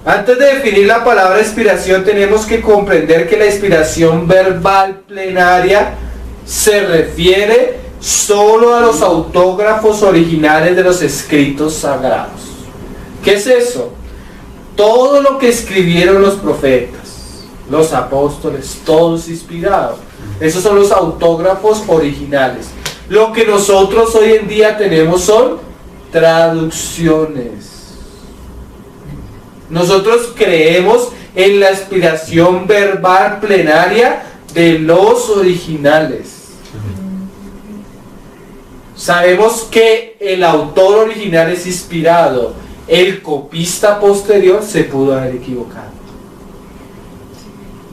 Antes de definir la palabra inspiración, tenemos que comprender que la inspiración verbal plenaria se refiere solo a los autógrafos originales de los escritos sagrados. ¿Qué es eso? Todo lo que escribieron los profetas, los apóstoles, todos inspirados. Esos son los autógrafos originales. Lo que nosotros hoy en día tenemos son traducciones. Nosotros creemos en la inspiración verbal plenaria de los originales. Sabemos que el autor original es inspirado. El copista posterior se pudo haber equivocado.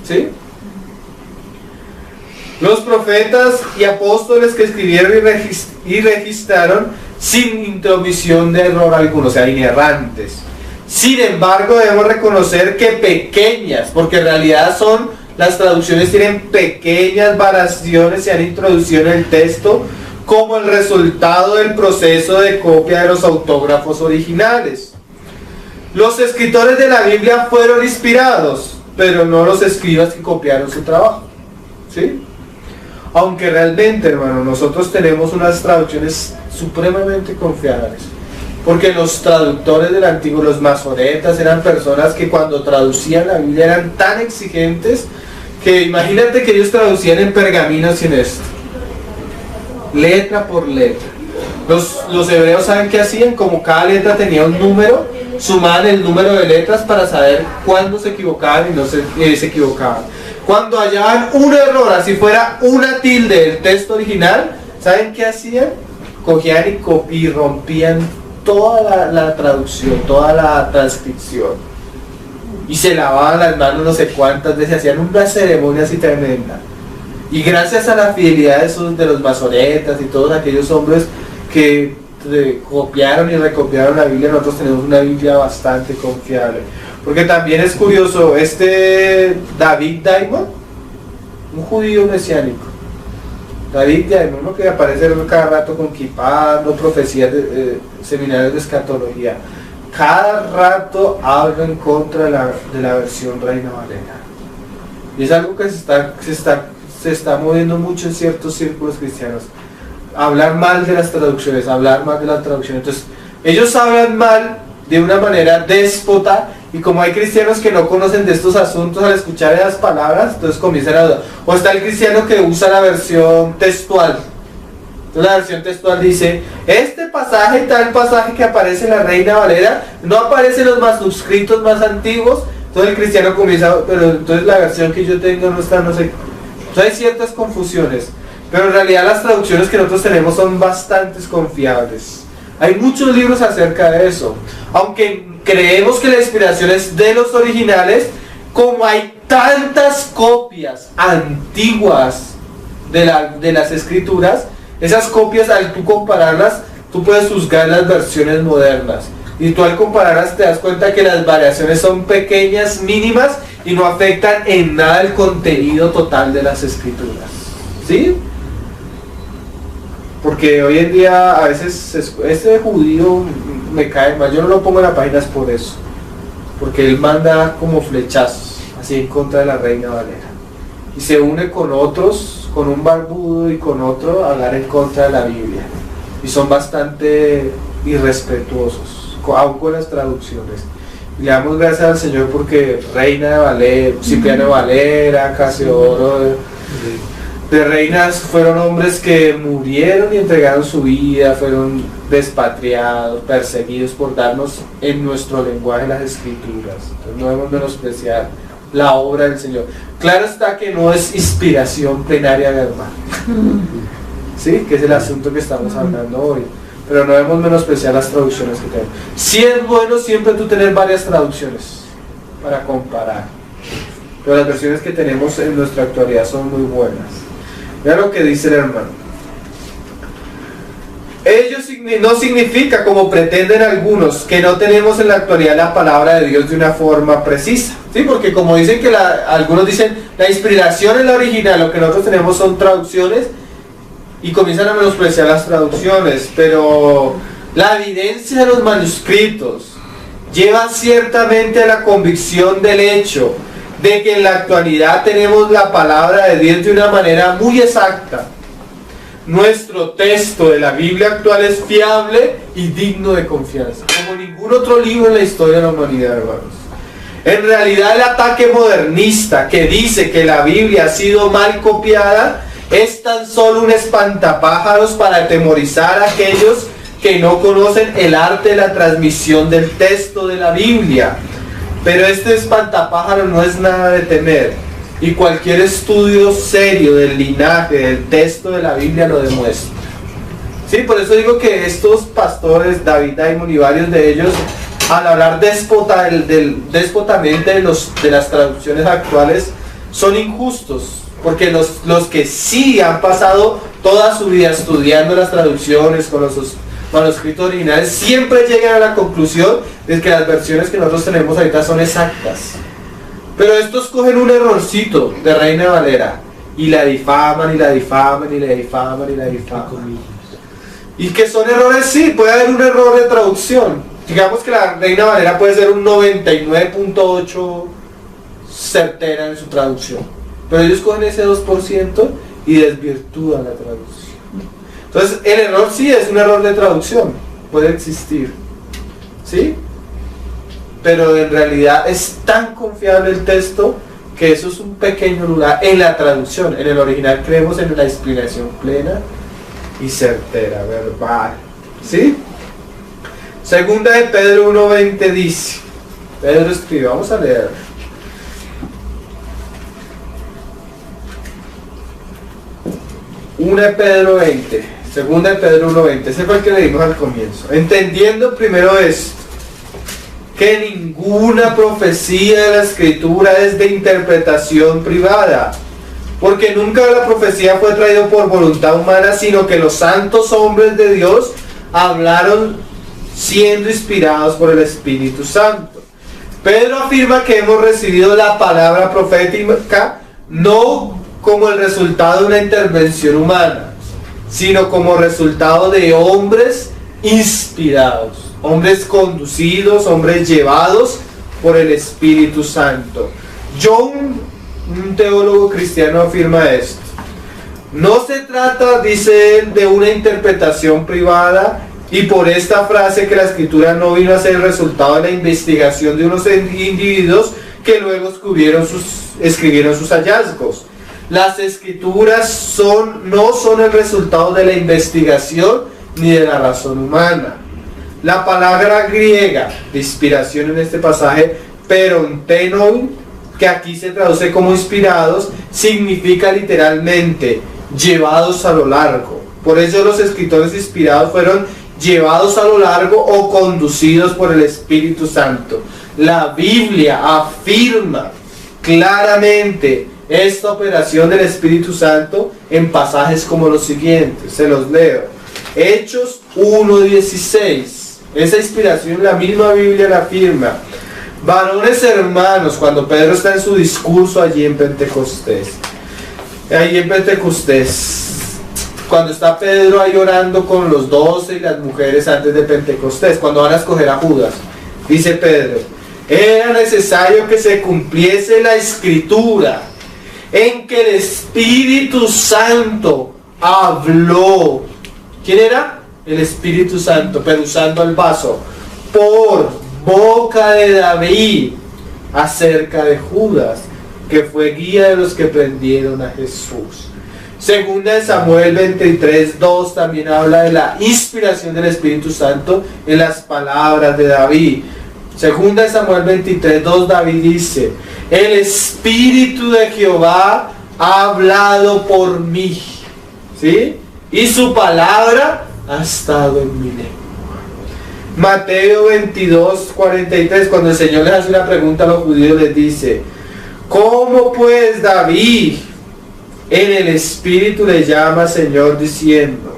¿Sí? Los profetas y apóstoles que escribieron y registraron sin intromisión de error alguno, o sea, inerrantes. Sin embargo, debemos reconocer que pequeñas, porque en realidad las traducciones tienen pequeñas variaciones, se han introducido en el texto como el resultado del proceso de copia de los autógrafos originales. Los escritores de la Biblia fueron inspirados, pero no los escribas que copiaron su trabajo. ¿Sí? Aunque realmente, hermano, nosotros tenemos unas traducciones supremamente confiables. Porque los traductores del antiguo, los masoretas, eran personas que cuando traducían la Biblia eran tan exigentes que imagínate que ellos traducían en pergaminos sin esto, letra por letra. Los hebreos, ¿saben qué hacían? Como cada letra tenía un número, sumaban el número de letras para saber cuándo se equivocaban y no se equivocaban. Cuando hallaban un error, así fuera una tilde del texto original, ¿saben qué hacían? cogían y rompían toda la traducción, toda la transcripción. Y se lavaban las manos no sé cuántas veces, hacían una ceremonia así tremenda. Y gracias a la fidelidad de los masoretas y todos aquellos hombres que copiaron y recopiaron la Biblia, nosotros tenemos una Biblia bastante confiable. Porque también es curioso, David Diamond, un judío mesiánico, David Diamond, uno que aparece cada rato con kippah, dando profecías de seminarios de escatología, cada rato habla en contra de la versión Reina Valera. Y es algo que se está moviendo mucho en ciertos círculos cristianos. Hablar mal de las traducciones, Entonces, ellos hablan mal de una manera déspota, y como hay cristianos que no conocen de estos asuntos, al escuchar esas palabras, entonces comienzan a dudar. O está el cristiano que usa la versión textual. Entonces la versión textual dice, este pasaje, tal pasaje que aparece en la Reina Valera, no aparece en los manuscritos más antiguos. Entonces el cristiano comienza, pero entonces la versión que yo tengo no está, no sé. Entonces hay ciertas confusiones. Pero en realidad las traducciones que nosotros tenemos son bastante confiables. Hay muchos libros acerca de eso. Aunque creemos que la inspiración es de los originales, como hay tantas copias antiguas de las escrituras, esas copias, al tú compararlas, tú puedes juzgar las versiones modernas. Y tú al compararlas te das cuenta que las variaciones son pequeñas, mínimas, y no afectan en nada el contenido total de las escrituras. ¿Sí? Porque hoy en día a veces este judío me cae mal, yo no lo pongo en las páginas por eso, porque él manda como flechazos así en contra de la Reina Valera y se une con otros, con un barbudo y con otro, a hablar en contra de la Biblia, y son bastante irrespetuosos aún con las traducciones. Y le damos gracias al Señor porque Reina de Valera, Cipriano de Valera, Casiodoro de reinas fueron hombres que murieron y entregaron su vida, fueron despatriados, perseguidos por darnos en nuestro lenguaje las escrituras. Entonces no debemos menospreciar la obra del Señor. Claro está que no es inspiración plenaria de hermano, ¿sí? Que es el asunto que estamos hablando hoy. Pero no debemos menospreciar las traducciones que tenemos. Sí es bueno siempre tú tener varias traducciones para comparar, pero las versiones que tenemos en nuestra actualidad son muy buenas. Mira lo que dice el hermano. Ello no significa, como pretenden algunos, que no tenemos en la actualidad la palabra de Dios de una forma precisa. ¿Sí? Porque como dicen que algunos dicen, la inspiración es la original, lo que nosotros tenemos son traducciones, y comienzan a menospreciar las traducciones, pero la evidencia de los manuscritos lleva ciertamente a la convicción del hecho de que en la actualidad tenemos la palabra de Dios de una manera muy exacta. Nuestro texto de la Biblia actual es fiable y digno de confianza, como ningún otro libro en la historia de la humanidad, hermanos. En realidad el ataque modernista que dice que la Biblia ha sido mal copiada es tan solo un espantapájaros para atemorizar a aquellos que no conocen el arte de la transmisión del texto de la Biblia. Pero este espantapájaro no es nada de temer, y cualquier estudio serio del linaje, del texto de la Biblia lo demuestra. Sí, por eso digo que estos pastores, David Diamond y varios de ellos, al hablar déspotamente de las traducciones actuales, son injustos, porque los que sí han pasado toda su vida estudiando las traducciones con los manuscritos originales, siempre llegan a la conclusión de que las versiones que nosotros tenemos ahorita son exactas. Pero estos cogen un errorcito de Reina Valera y la difaman, y la difaman, y la difaman, y la difaman. Y que son errores, sí, puede haber un error de traducción. Digamos que la Reina Valera puede ser un 99.8 certera en su traducción, pero ellos cogen ese 2% y desvirtúan la traducción. Entonces el error sí es un error de traducción, puede existir, ¿sí? Pero en realidad es tan confiable el texto que eso es un pequeño lugar en la traducción. En el original creemos en la inspiración plena y certera, verbal, ¿sí? Segunda de Pedro 1:20 dice, Pedro escribe, vamos a leer. Una de Pedro 20. Segunda de Pedro 1:20. Ese fue el que leímos al comienzo. Entendiendo primero esto, que ninguna profecía de la Escritura es de interpretación privada, porque nunca la profecía fue traída por voluntad humana, sino que los santos hombres de Dios hablaron siendo inspirados por el Espíritu Santo. Pedro afirma que hemos recibido la palabra profética no como el resultado de una intervención humana, sino como resultado de hombres inspirados, hombres conducidos, hombres llevados por el Espíritu Santo. John, un teólogo cristiano, afirma esto. No se trata, dice él, de una interpretación privada, y por esta frase que la Escritura no vino a ser el resultado de la investigación de unos individuos que luego escribieron sus hallazgos. Las Escrituras no son el resultado de la investigación ni de la razón humana. La palabra griega de inspiración en este pasaje, perontenon, que aquí se traduce como inspirados, significa literalmente llevados a lo largo. Por eso los escritores inspirados fueron llevados a lo largo o conducidos por el Espíritu Santo. La Biblia afirma claramente esta operación del Espíritu Santo en pasajes como los siguientes. Se los leo. Hechos 1:16. Esa inspiración la misma Biblia la afirma. Varones hermanos, cuando Pedro está en su discurso allí en Pentecostés. Cuando está Pedro ahí orando con los 12 y las mujeres antes de Pentecostés, cuando van a escoger a Judas, dice Pedro: era necesario que se cumpliese la Escritura, en que el Espíritu Santo habló. ¿Quién era? El Espíritu Santo, pero usando el vaso, por boca de David, acerca de Judas, que fue guía de los que prendieron a Jesús. Segunda de Samuel 23:2 también habla de la inspiración del Espíritu Santo en las palabras de David. Segunda de Samuel 23:2, David dice: el Espíritu de Jehová ha hablado por mí, ¿sí? Y su palabra ha estado en mi lengua. Mateo 22:43, cuando el Señor les hace una pregunta a los judíos, les dice: ¿cómo pues David en el Espíritu le llama Señor diciendo?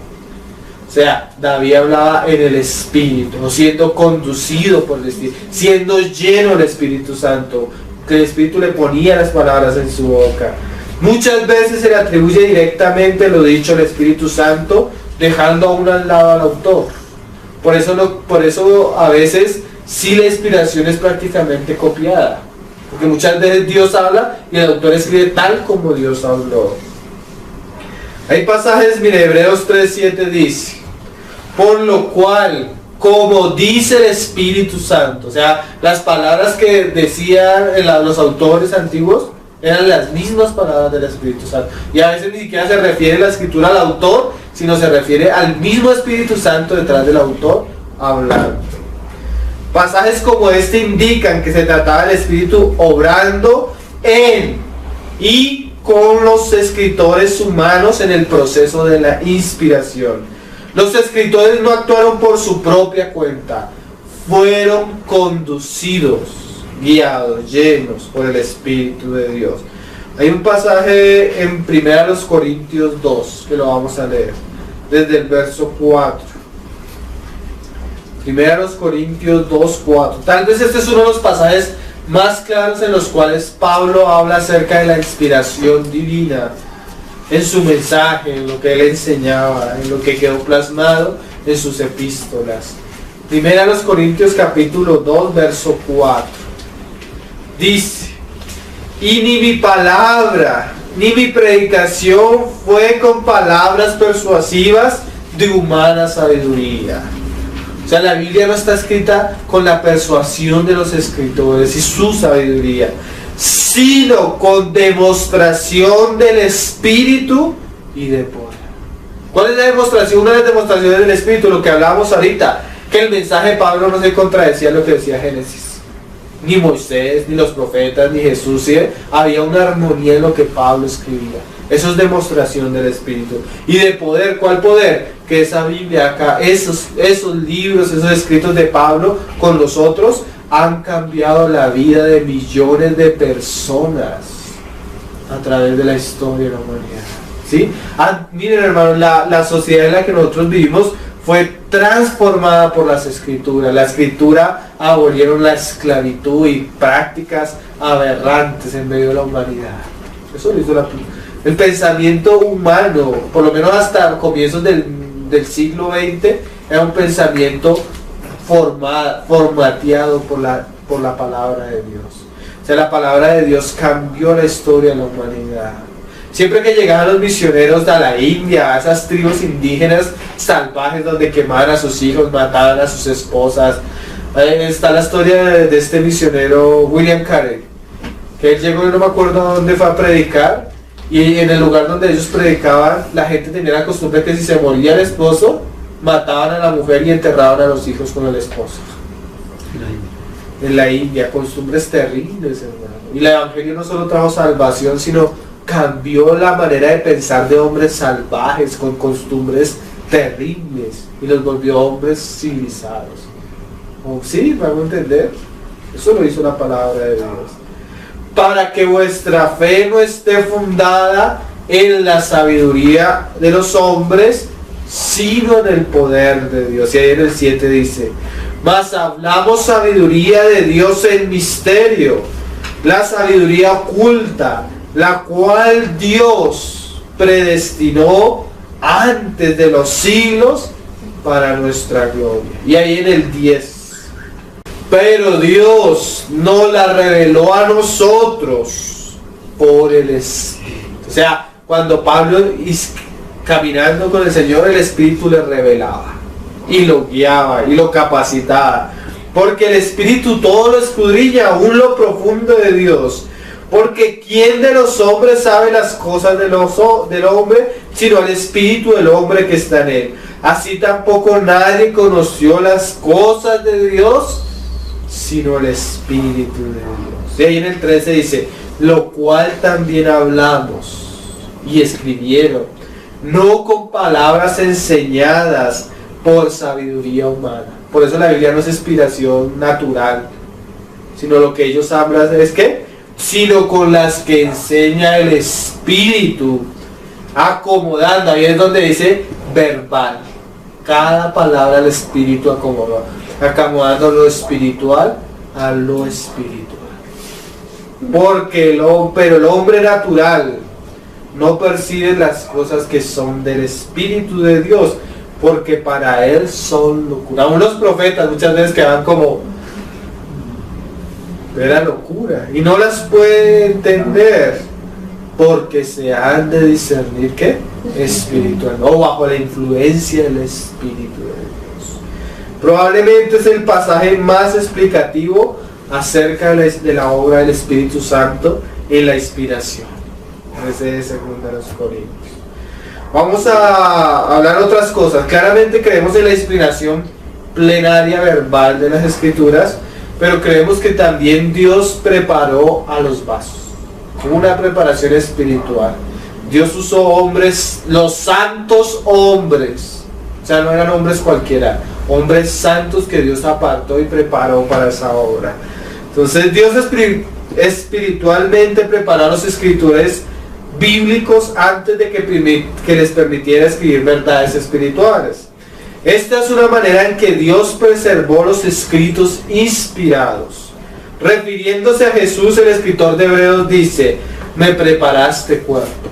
O sea, David hablaba en el Espíritu, o siendo conducido por el Espíritu, siendo lleno del Espíritu Santo, que el Espíritu le ponía las palabras en su boca. Muchas veces se le atribuye directamente lo dicho al Espíritu Santo, dejando a uno al lado al autor. Por eso a veces sí la inspiración es prácticamente copiada, porque muchas veces Dios habla y el autor escribe tal como Dios habló. Hay pasajes, mire, Hebreos 3:7 dice: por lo cual, como dice el Espíritu Santo, o sea, las palabras que decían los autores antiguos eran las mismas palabras del Espíritu Santo, y a veces ni siquiera se refiere la escritura al autor, sino se refiere al mismo Espíritu Santo detrás del autor hablando. Pasajes como este indican que se trataba del Espíritu obrando en y con los escritores humanos en el proceso de la inspiración. Los escritores no actuaron por su propia cuenta, fueron conducidos, guiados, llenos por el Espíritu de Dios. Hay un pasaje en 1 Corintios 2 que lo vamos a leer desde el verso 4. 1 Corintios 2:4. Tal vez este es uno de los pasajes más claros en los cuales Pablo habla acerca de la inspiración divina en su mensaje, en lo que él enseñaba, en lo que quedó plasmado en sus epístolas. 1 Corintios capítulo 2 verso 4 dice: y ni mi palabra ni mi predicación fue con palabras persuasivas de humana sabiduría. O sea, la Biblia no está escrita con la persuasión de los escritores y su sabiduría, sino con demostración del Espíritu y de poder. ¿Cuál es la demostración? Una de las demostraciones del Espíritu, lo que hablábamos ahorita, que el mensaje de Pablo no se contradecía a lo que decía Génesis. Ni Moisés, ni los profetas, ni Jesús, ¿sí? Había una armonía en lo que Pablo escribía. Eso es demostración del Espíritu. Y de poder, ¿cuál poder? Que esa Biblia acá, esos libros, esos escritos de Pablo con los otros han cambiado la vida de millones de personas a través de la historia de la humanidad. ¿Sí? Miren, hermanos, la sociedad en la que nosotros vivimos fue transformada por las escrituras. La escritura abolieron la esclavitud y prácticas aberrantes en medio de la humanidad. Eso lo hizo el pensamiento humano, por lo menos hasta comienzos del siglo XX, era un pensamiento formateado por la palabra de Dios. O sea, la palabra de Dios cambió la historia de la humanidad. Siempre que llegaban los misioneros a la India, a esas tribus indígenas salvajes donde quemaban a sus hijos, mataban a sus esposas, está la historia de este misionero William Carey, que él llegó, no me acuerdo a dónde fue a predicar, y en el lugar donde ellos predicaban, la gente tenía la costumbre que si se moría el esposo, mataban a la mujer y enterraban a los hijos con el esposo. En la India, costumbres terribles, hermano. Y el evangelio no solo trajo salvación, sino cambió la manera de pensar de hombres salvajes con costumbres terribles y los volvió hombres civilizados. Sí, vamos a entender. Eso lo hizo la palabra de Dios. Para que vuestra fe no esté fundada en la sabiduría de los hombres, sino en el poder de Dios. Y ahí en el 7 dice: mas hablamos sabiduría de Dios en misterio, la sabiduría oculta, la cual Dios predestinó antes de los siglos para nuestra gloria. Y ahí en el 10: pero Dios no la reveló a nosotros por el Espíritu. O sea, cuando Pablo caminando con el Señor, el Espíritu le revelaba y lo guiaba y lo capacitaba, porque el Espíritu todo lo escudriña, aún lo profundo de Dios. Porque ¿quién de los hombres sabe las cosas del hombre, sino el Espíritu del hombre que está en él? Así tampoco nadie conoció las cosas de Dios, sino el Espíritu de Dios. Y ahí en el 13 dice: lo cual también hablamos y escribieron, no con palabras enseñadas por sabiduría humana. Por eso la Biblia no es inspiración natural, sino lo que ellos hablan es que, sino con las que enseña el Espíritu, acomodando. Ahí es donde dice verbal. Cada palabra el Espíritu acomodó, acomodando lo espiritual a lo espiritual. Porque pero el hombre natural no percibe las cosas que son del Espíritu de Dios, porque para él son locura. Aún los profetas muchas veces quedan como de la locura y no las puede entender, porque se han de discernir ¿qué? Espiritual, o bajo la influencia del Espíritu de Dios. Probablemente es el pasaje más explicativo acerca de la obra del Espíritu Santo en la inspiración. Ese es 2 Corintios. Vamos a hablar otras cosas. Claramente creemos en la inspiración plenaria verbal de las Escrituras, pero creemos que también Dios preparó a los vasos. Hubo una preparación espiritual. Dios usó hombres, los santos hombres, o sea, no eran hombres cualquiera, hombres santos que Dios apartó y preparó para esa obra. Entonces Dios espiritualmente preparó a los escritores bíblicos antes de que les permitiera escribir verdades espirituales. Esta es una manera en que Dios preservó los escritos inspirados. Refiriéndose a Jesús, el escritor de Hebreos dice: me preparaste cuerpo.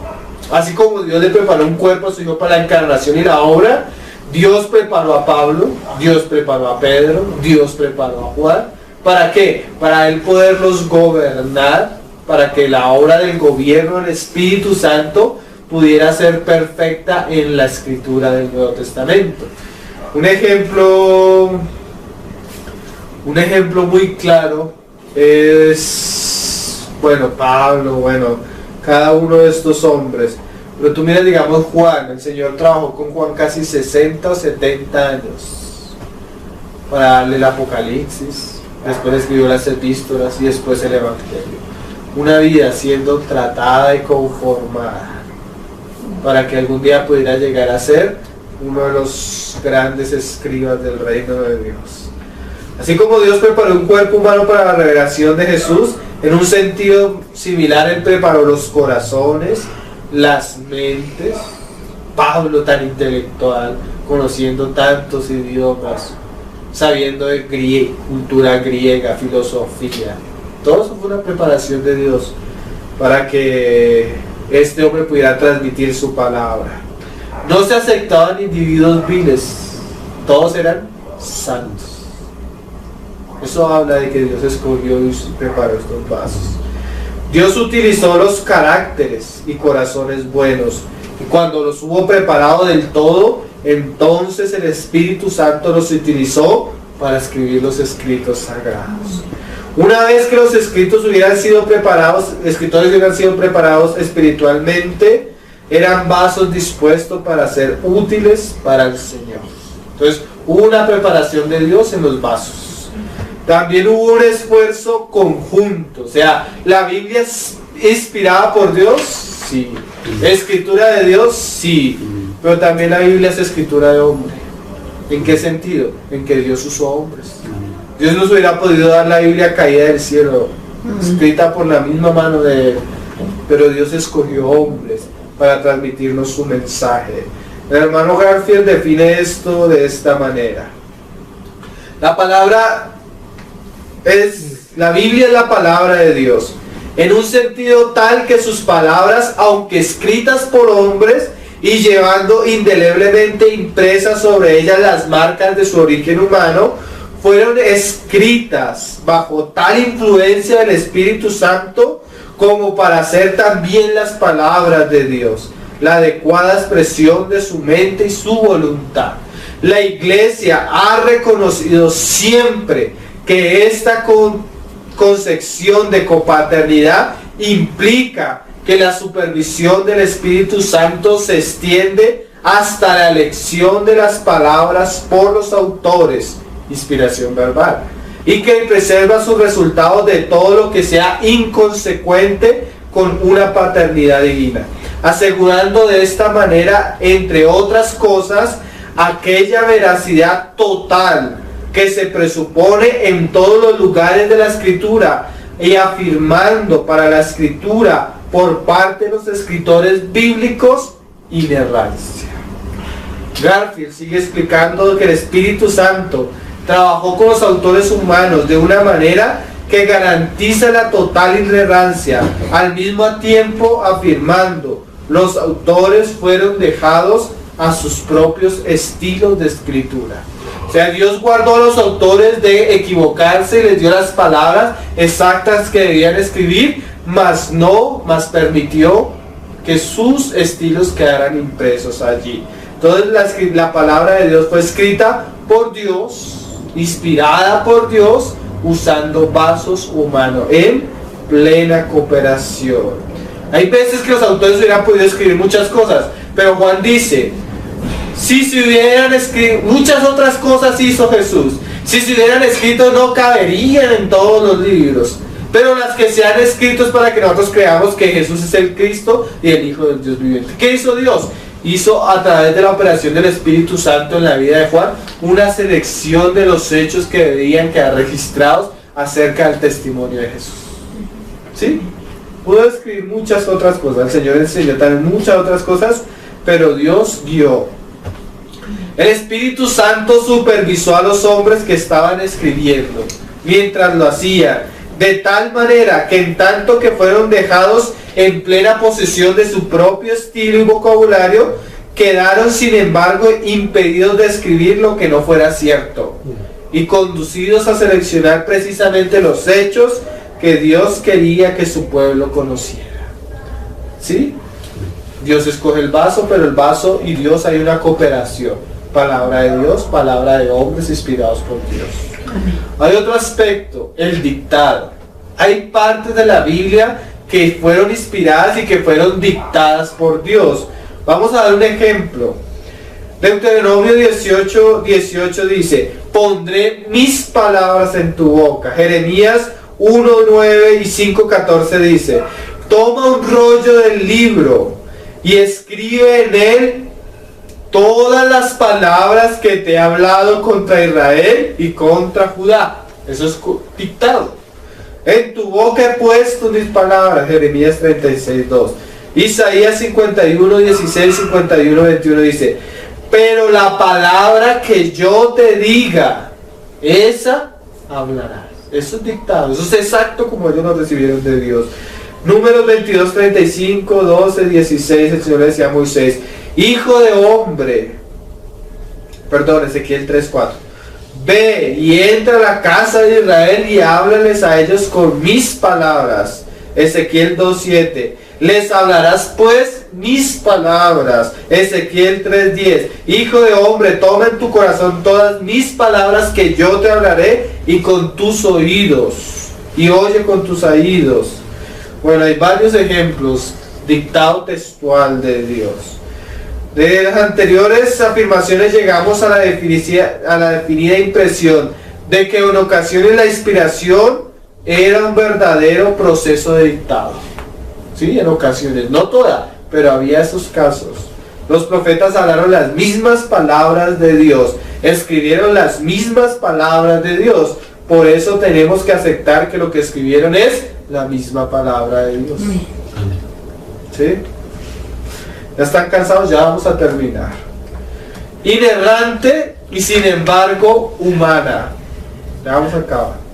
Así como Dios le preparó un cuerpo a su Hijo para la encarnación y la obra, Dios preparó a Pablo, Dios preparó a Pedro, Dios preparó a Juan. ¿Para qué? Para él poderlos gobernar, para que la obra del gobierno del Espíritu Santo pudiera ser perfecta en la escritura del Nuevo Testamento. Un ejemplo muy claro es, Pablo, cada uno de estos hombres. Pero tú miras, digamos, Juan, el Señor trabajó con Juan casi 60 o 70 años para darle el Apocalipsis, después escribió las epístolas y después el Evangelio. Una vida siendo tratada y conformada. para que algún día pudiera llegar a ser uno de los grandes escribas del reino de Dios. Así como Dios preparó un cuerpo humano para la revelación de Jesús, en un sentido similar Él preparó los corazones, las mentes. Pablo, tan intelectual, conociendo tantos idiomas, sabiendo de cultura griega, filosofía. Todo eso fue una preparación de Dios para que este hombre pudiera transmitir su palabra. No se aceptaban individuos viles, todos eran santos. Eso habla de que Dios escogió y preparó estos vasos. Dios utilizó los caracteres y corazones buenos, y cuando los hubo preparado del todo, entonces el Espíritu Santo los utilizó para escribir los escritos sagrados. Una vez que los escritos hubieran sido preparados, escritores hubieran sido preparados espiritualmente, eran vasos dispuestos para ser útiles para el Señor. Entonces, hubo una preparación de Dios en los vasos. También hubo un esfuerzo conjunto. O sea, ¿la Biblia es inspirada por Dios? Sí. ¿Escritura de Dios? Sí. Pero también la Biblia es escritura de hombre. ¿En qué sentido? En que Dios usó hombres. Dios nos hubiera podido dar la Biblia caída del cielo, escrita por la misma mano de Él, pero Dios escogió hombres para transmitirnos su mensaje. El hermano Garfield define esto de esta manera: la Biblia es la palabra de Dios, en un sentido tal que sus palabras, aunque escritas por hombres y llevando indeleblemente impresas sobre ellas las marcas de su origen humano, fueron escritas bajo tal influencia del Espíritu Santo como para ser también las palabras de Dios, la adecuada expresión de su mente y su voluntad. La Iglesia ha reconocido siempre que esta concepción de copaternidad implica que la supervisión del Espíritu Santo se extiende hasta la elección de las palabras por los autores, inspiración verbal, y que preserva sus resultados de todo lo que sea inconsecuente con una paternidad divina, asegurando de esta manera, entre otras cosas, aquella veracidad total que se presupone en todos los lugares de la Escritura, y afirmando para la Escritura por parte de los escritores bíblicos inerrancia. Garfield sigue explicando que el Espíritu Santo trabajó con los autores humanos de una manera que garantiza la total inerrancia, al mismo tiempo afirmando: los autores fueron dejados a sus propios estilos de escritura. O sea, Dios guardó a los autores de equivocarse y les dio las palabras exactas que debían escribir, mas permitió que sus estilos quedaran impresos allí. Entonces la palabra de Dios fue escrita por Dios, inspirada por Dios, usando vasos humanos en plena cooperación. Hay veces que los autores hubieran podido escribir muchas cosas, pero Juan dice: si se hubieran escrito muchas otras cosas hizo Jesús, si se hubieran escrito no caberían en todos los libros, pero las que se han escrito es para que nosotros creamos que Jesús es el Cristo y el Hijo del Dios viviente. ¿Qué hizo Dios? Hizo, a través de la operación del Espíritu Santo en la vida de Juan, una selección de los hechos que debían quedar registrados acerca del testimonio de Jesús. ¿Sí? Pudo escribir muchas otras cosas, el Señor enseñó también muchas otras cosas, pero Dios guió. El Espíritu Santo supervisó a los hombres que estaban escribiendo mientras lo hacían, de tal manera que en tanto que fueron dejados en plena posesión de su propio estilo y vocabulario, quedaron sin embargo impedidos de escribir lo que no fuera cierto y conducidos a seleccionar precisamente los hechos que Dios quería que su pueblo conociera. ¿Sí? Dios escoge el vaso, pero el vaso y Dios hay una cooperación. Palabra de Dios, palabra de hombres inspirados por Dios. Hay otro aspecto, el dictado. Hay partes de la Biblia que fueron inspiradas y que fueron dictadas por Dios. Vamos a dar un ejemplo. Deuteronomio 18:18 dice: pondré mis palabras en tu boca. Jeremías 1:9 y 5:14 dice: toma un rollo del libro y escribe en él todas las palabras que te he hablado contra Israel y contra Judá. Eso es dictado. En tu boca he puesto mis palabras. Jeremías 36:2. Isaías 51:16, 51:21 dice: pero la palabra que yo te diga, esa hablarás. Eso es dictado, eso es exacto como ellos lo recibieron de Dios. Números 22:35, 12, 16, el Señor le decía a Moisés: hijo de hombre, perdón, Ezequiel 3:4, ve y entra a la casa de Israel y háblales a ellos con mis palabras. Ezequiel 2:7, les hablarás pues mis palabras. Ezequiel 3:10, hijo de hombre, toma en tu corazón todas mis palabras que yo te hablaré y con tus oídos, y oye con tus oídos. Bueno, hay varios ejemplos, dictado textual de Dios. De las anteriores afirmaciones llegamos a la definida impresión de que en ocasiones la inspiración era un verdadero proceso de dictado. Sí, en ocasiones, no toda, pero había esos casos. Los profetas hablaron las mismas palabras de Dios, escribieron las mismas palabras de Dios. Por eso tenemos que aceptar que lo que escribieron es la misma palabra de Dios. ¿Sí? ¿Ya están cansados? Ya vamos a terminar. Inerrante y sin embargo humana. Ya vamos a acabar.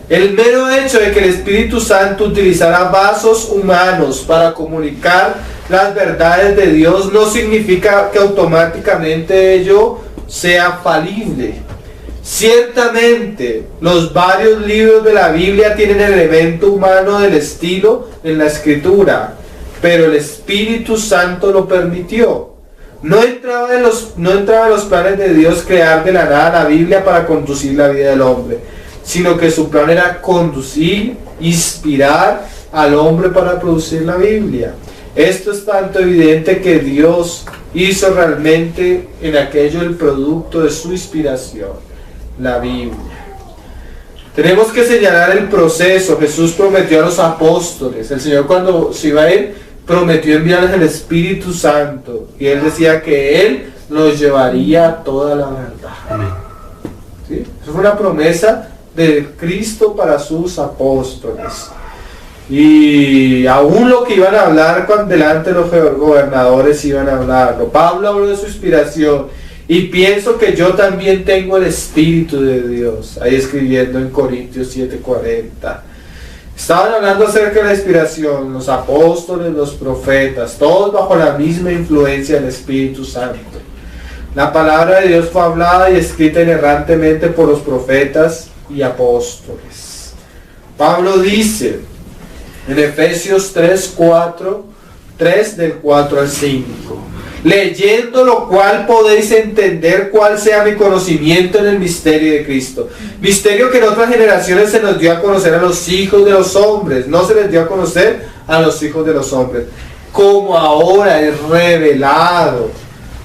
El mero hecho de que el Espíritu Santo utilizara vasos humanos para comunicar las verdades de Dios no significa que automáticamente ello sea falible. Ciertamente, los varios libros de la Biblia tienen el elemento humano del estilo en la escritura, pero el Espíritu Santo lo permitió. No entraba en los planes de Dios crear de la nada la Biblia para conducir la vida del hombre, sino que su plan era conducir, inspirar al hombre para producir la Biblia. Esto es tanto evidente que Dios hizo realmente en aquello el producto de su inspiración, la Biblia. Tenemos que señalar el proceso. Jesús prometió a los apóstoles, el Señor cuando se iba a ir, prometió enviarles el Espíritu Santo, y Él decía que Él los llevaría a toda la verdad. Amén. ¿Sí? Eso fue una promesa de Cristo para sus apóstoles. Y aún lo que iban a hablar cuando delante de los gobernadores iban a hablarlo. Pablo habló de su inspiración, y pienso que yo también tengo el Espíritu de Dios, ahí escribiendo en Corintios 7:40. Estaban hablando acerca de la inspiración, los apóstoles, los profetas, todos bajo la misma influencia del Espíritu Santo. La palabra de Dios fue hablada y escrita inerrantemente por los profetas y apóstoles. Pablo dice en Efesios 3 del 4 al 5, leyendo lo cual podéis entender cuál sea mi conocimiento en el misterio de Cristo, misterio que en otras generaciones se nos dio a conocer a los hijos de los hombres, no se les dio a conocer a los hijos de los hombres, como ahora es revelado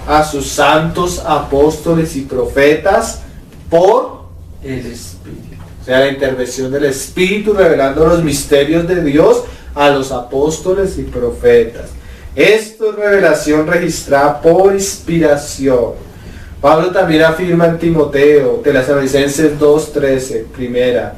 a sus santos apóstoles y profetas por el Espíritu. O sea, la intervención del Espíritu revelando los misterios de Dios a los apóstoles y profetas. Esto es revelación registrada por inspiración. Pablo también afirma en Timoteo, Tesalonicenses 2:13, primera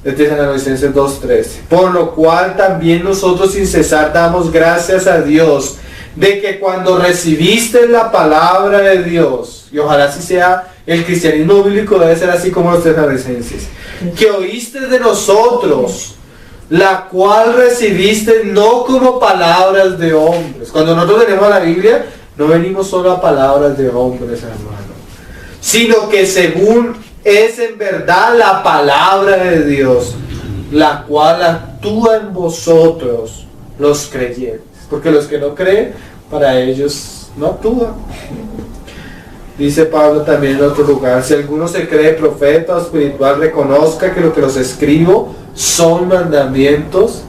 de Tesalonicenses 2:13, por lo cual también nosotros sin cesar damos gracias a Dios de que cuando recibiste la palabra de Dios, y ojalá así sea, el cristianismo bíblico debe ser así como los tesalonicenses, que oíste de nosotros, la cual recibiste no como palabras de hombres. Cuando nosotros venimos a la Biblia, no venimos solo a palabras de hombres, hermano, sino que según es en verdad la palabra de Dios, la cual actúa en vosotros los creyentes. Porque los que no creen, para ellos no actúa. Dice Pablo también en otro lugar, si alguno se cree profeta o espiritual, reconozca que lo que los escribo son mandamientos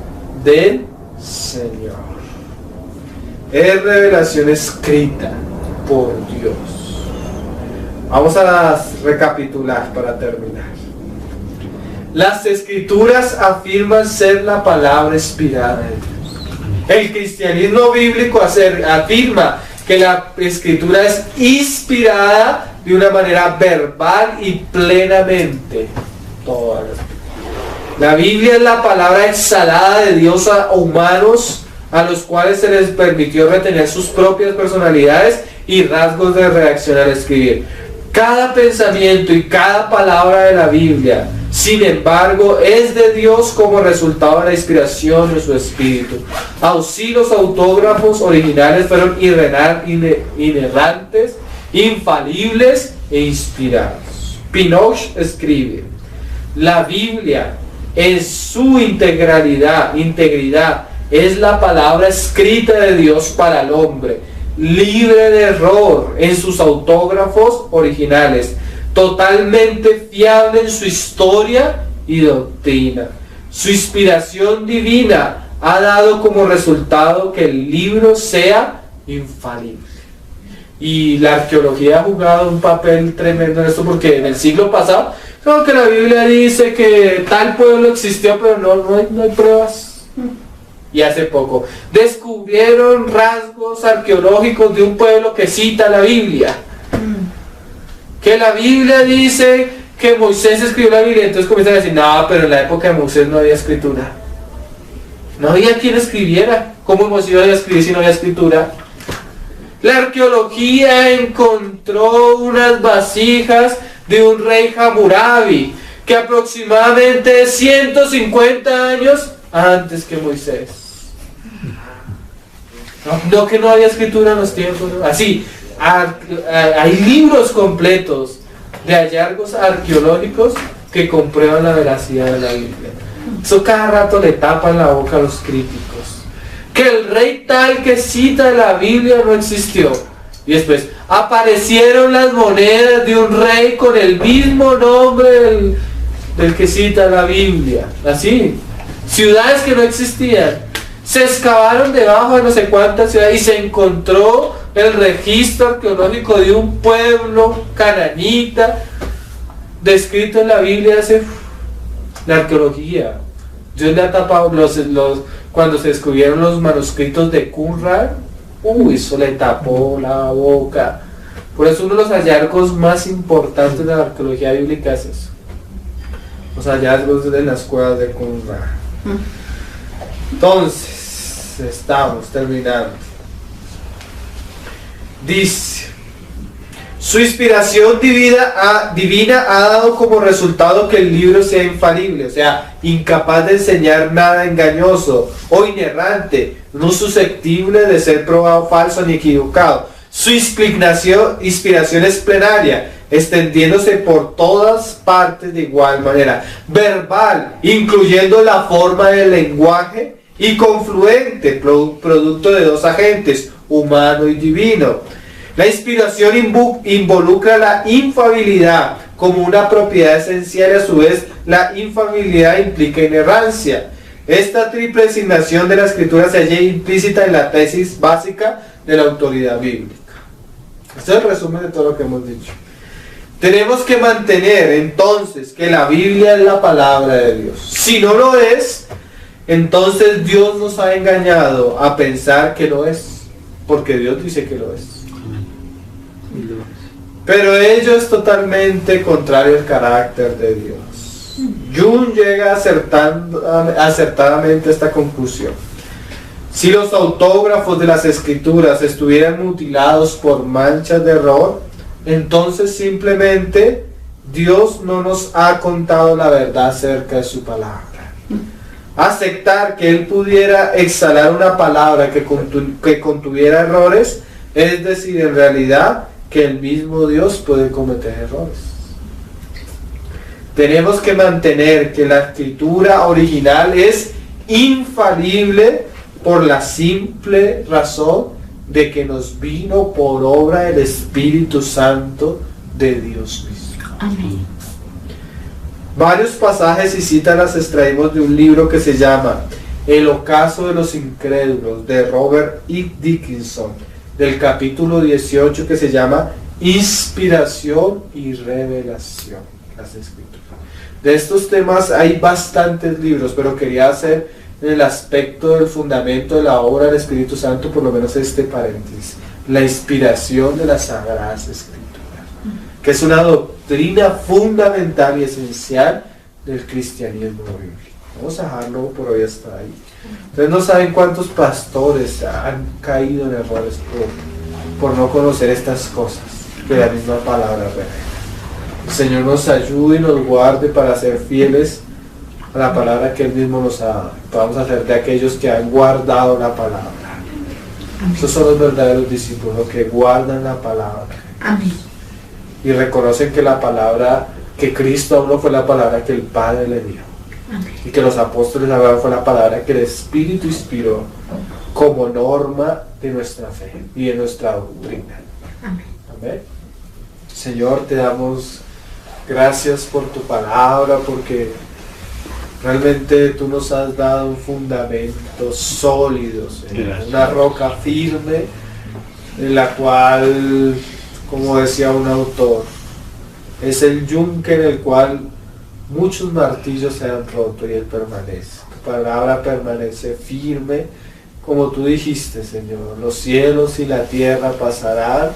del Señor. Es revelación escrita por Dios. Vamos a recapitular para terminar. Las Escrituras afirman ser la palabra inspirada de Dios. El cristianismo bíblico afirma que la escritura es inspirada de una manera verbal y plenamente. Toda la Biblia es la palabra exhalada de Dios a humanos a los cuales se les permitió retener sus propias personalidades y rasgos de reacción al escribir. Cada pensamiento y cada palabra de la Biblia, sin embargo, es de Dios como resultado de la inspiración de su espíritu. Así los autógrafos originales fueron inerrantes, infalibles e inspirados. Pinochet escribe: la Biblia en su integridad es la palabra escrita de Dios para el hombre, libre de error en sus autógrafos originales, totalmente fiable en su historia y doctrina. Su inspiración divina ha dado como resultado que el libro sea infalible. Y la arqueología ha jugado un papel tremendo en esto, porque en el siglo pasado, creo que la Biblia dice que tal pueblo existió, pero no hay pruebas. Y hace poco descubrieron rasgos arqueológicos de un pueblo que cita la Biblia. Que la Biblia dice que Moisés escribió la Biblia, entonces comienzan a decir, no, pero en la época de Moisés no había escritura. No había quien escribiera. ¿Cómo Moisés iba a escribir si no había escritura? La arqueología encontró unas vasijas de un rey Hammurabi, que aproximadamente 150 años antes que Moisés. No que no había escritura en los tiempos, ¿no? Así, hay libros completos de hallazgos arqueológicos que comprueban la veracidad de la Biblia. Eso cada rato le tapan la boca a los críticos. Que el rey tal que cita la Biblia no existió. Y después aparecieron las monedas de un rey con el mismo nombre del que cita la Biblia. Así. Ciudades que no existían. Se excavaron debajo de no sé cuántas ciudades y se encontró el registro arqueológico de un pueblo cananita descrito en la Biblia. La arqueología. Dios le ha tapado cuando se descubrieron los manuscritos de Qumran. Eso le tapó la boca. Por eso uno de los hallazgos más importantes de la arqueología bíblica es eso. Los hallazgos de las cuevas de Qumran. Entonces, estamos terminando. Dice: su inspiración divina ha dado como resultado que el libro sea infalible, o sea, incapaz de enseñar nada engañoso o inerrante, no susceptible de ser probado falso ni equivocado. Su inspiración es plenaria, extendiéndose por todas partes de igual manera, verbal, incluyendo la forma del lenguaje, y confluente, producto de dos agentes, humano y divino. La inspiración involucra la infalibilidad como una propiedad esencial, y a su vez la infalibilidad implica inerrancia. Esta triple designación de la escritura se halla implícita en la tesis básica de la autoridad bíblica. Este es el resumen de todo lo que hemos dicho. Tenemos que mantener entonces que la Biblia es la palabra de Dios. Si no lo es, entonces Dios nos ha engañado a pensar que lo es, porque Dios dice que lo es. Pero ello es totalmente contrario al carácter de Dios. Jung llega acertadamente a esta conclusión. Si los autógrafos de las escrituras estuvieran mutilados por manchas de error, entonces simplemente Dios no nos ha contado la verdad acerca de su palabra. Aceptar que Él pudiera exhalar una palabra que contuviera errores, es decir, en realidad, que el mismo Dios puede cometer errores. Tenemos que mantener que la escritura original es infalible por la simple razón de que nos vino por obra del Espíritu Santo de Dios mismo. Amén. Varios pasajes y citas las extraímos de un libro que se llama El ocaso de los incrédulos, de Robert E. Dickinson, del capítulo 18, que se llama Inspiración y Revelación, las escrituras. De estos temas hay bastantes libros, pero quería hacer en el aspecto del fundamento de la obra del Espíritu Santo, por lo menos este paréntesis, la inspiración de las Sagradas Escrituras, que es una doctrina fundamental y esencial del cristianismo bíblico. Vamos a dejarlo por hoy hasta ahí. Ustedes no saben cuántos pastores han caído en errores por no conocer estas cosas que la misma palabra revela. El Señor nos ayude y nos guarde para ser fieles a la palabra que Él mismo nos ha dado. Vamos a ser de aquellos que han guardado la palabra. Esos son los verdaderos discípulos, los que guardan la palabra. Amén. Y reconocen que la palabra que Cristo habló fue la palabra que el Padre le dio. Amén. Y que los apóstoles hablaron fue la palabra que el Espíritu inspiró como norma de nuestra fe y de nuestra doctrina. Amén. Amén. Señor, te damos gracias por tu palabra, porque realmente tú nos has dado un fundamento sólido, Señor, una roca firme en la cual, como decía un autor, es el yunque en el cual muchos martillos se han roto y Él permanece. Tu palabra permanece firme, como tú dijiste, Señor. Los cielos y la tierra pasarán,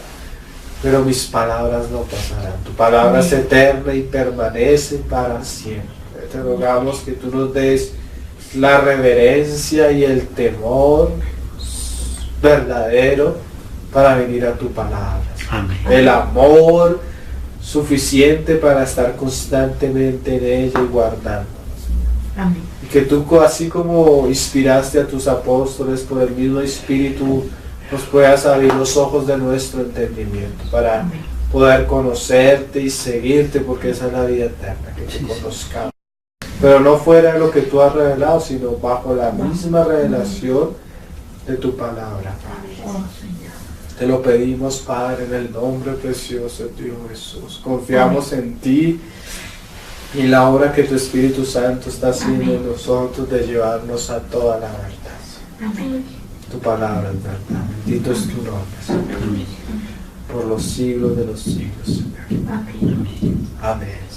pero mis palabras no pasarán. Tu palabra es eterna y permanece para siempre. Te rogamos que tú nos des la reverencia y el temor verdadero para venir a tu palabra. Amén. El amor suficiente para estar constantemente en ella y guardándonos. Amén. Y que tú, así como inspiraste a tus apóstoles por el mismo Espíritu, nos puedas abrir los ojos de nuestro entendimiento para Amén. poder conocerte y seguirte, porque esa es la vida eterna, que te conozcamos. Pero no fuera lo que tú has revelado, sino bajo la misma revelación de tu palabra, Padre. Oh, Señor. Te lo pedimos, Padre, en el nombre precioso de tu Hijo Jesús. Confiamos en ti y en la obra que tu Espíritu Santo está haciendo en nosotros de llevarnos a toda la verdad. Amén. Tu palabra es verdad. Bendito es tu nombre, Señor. Amén. Por los siglos de los siglos, Señor. Amén. Amén.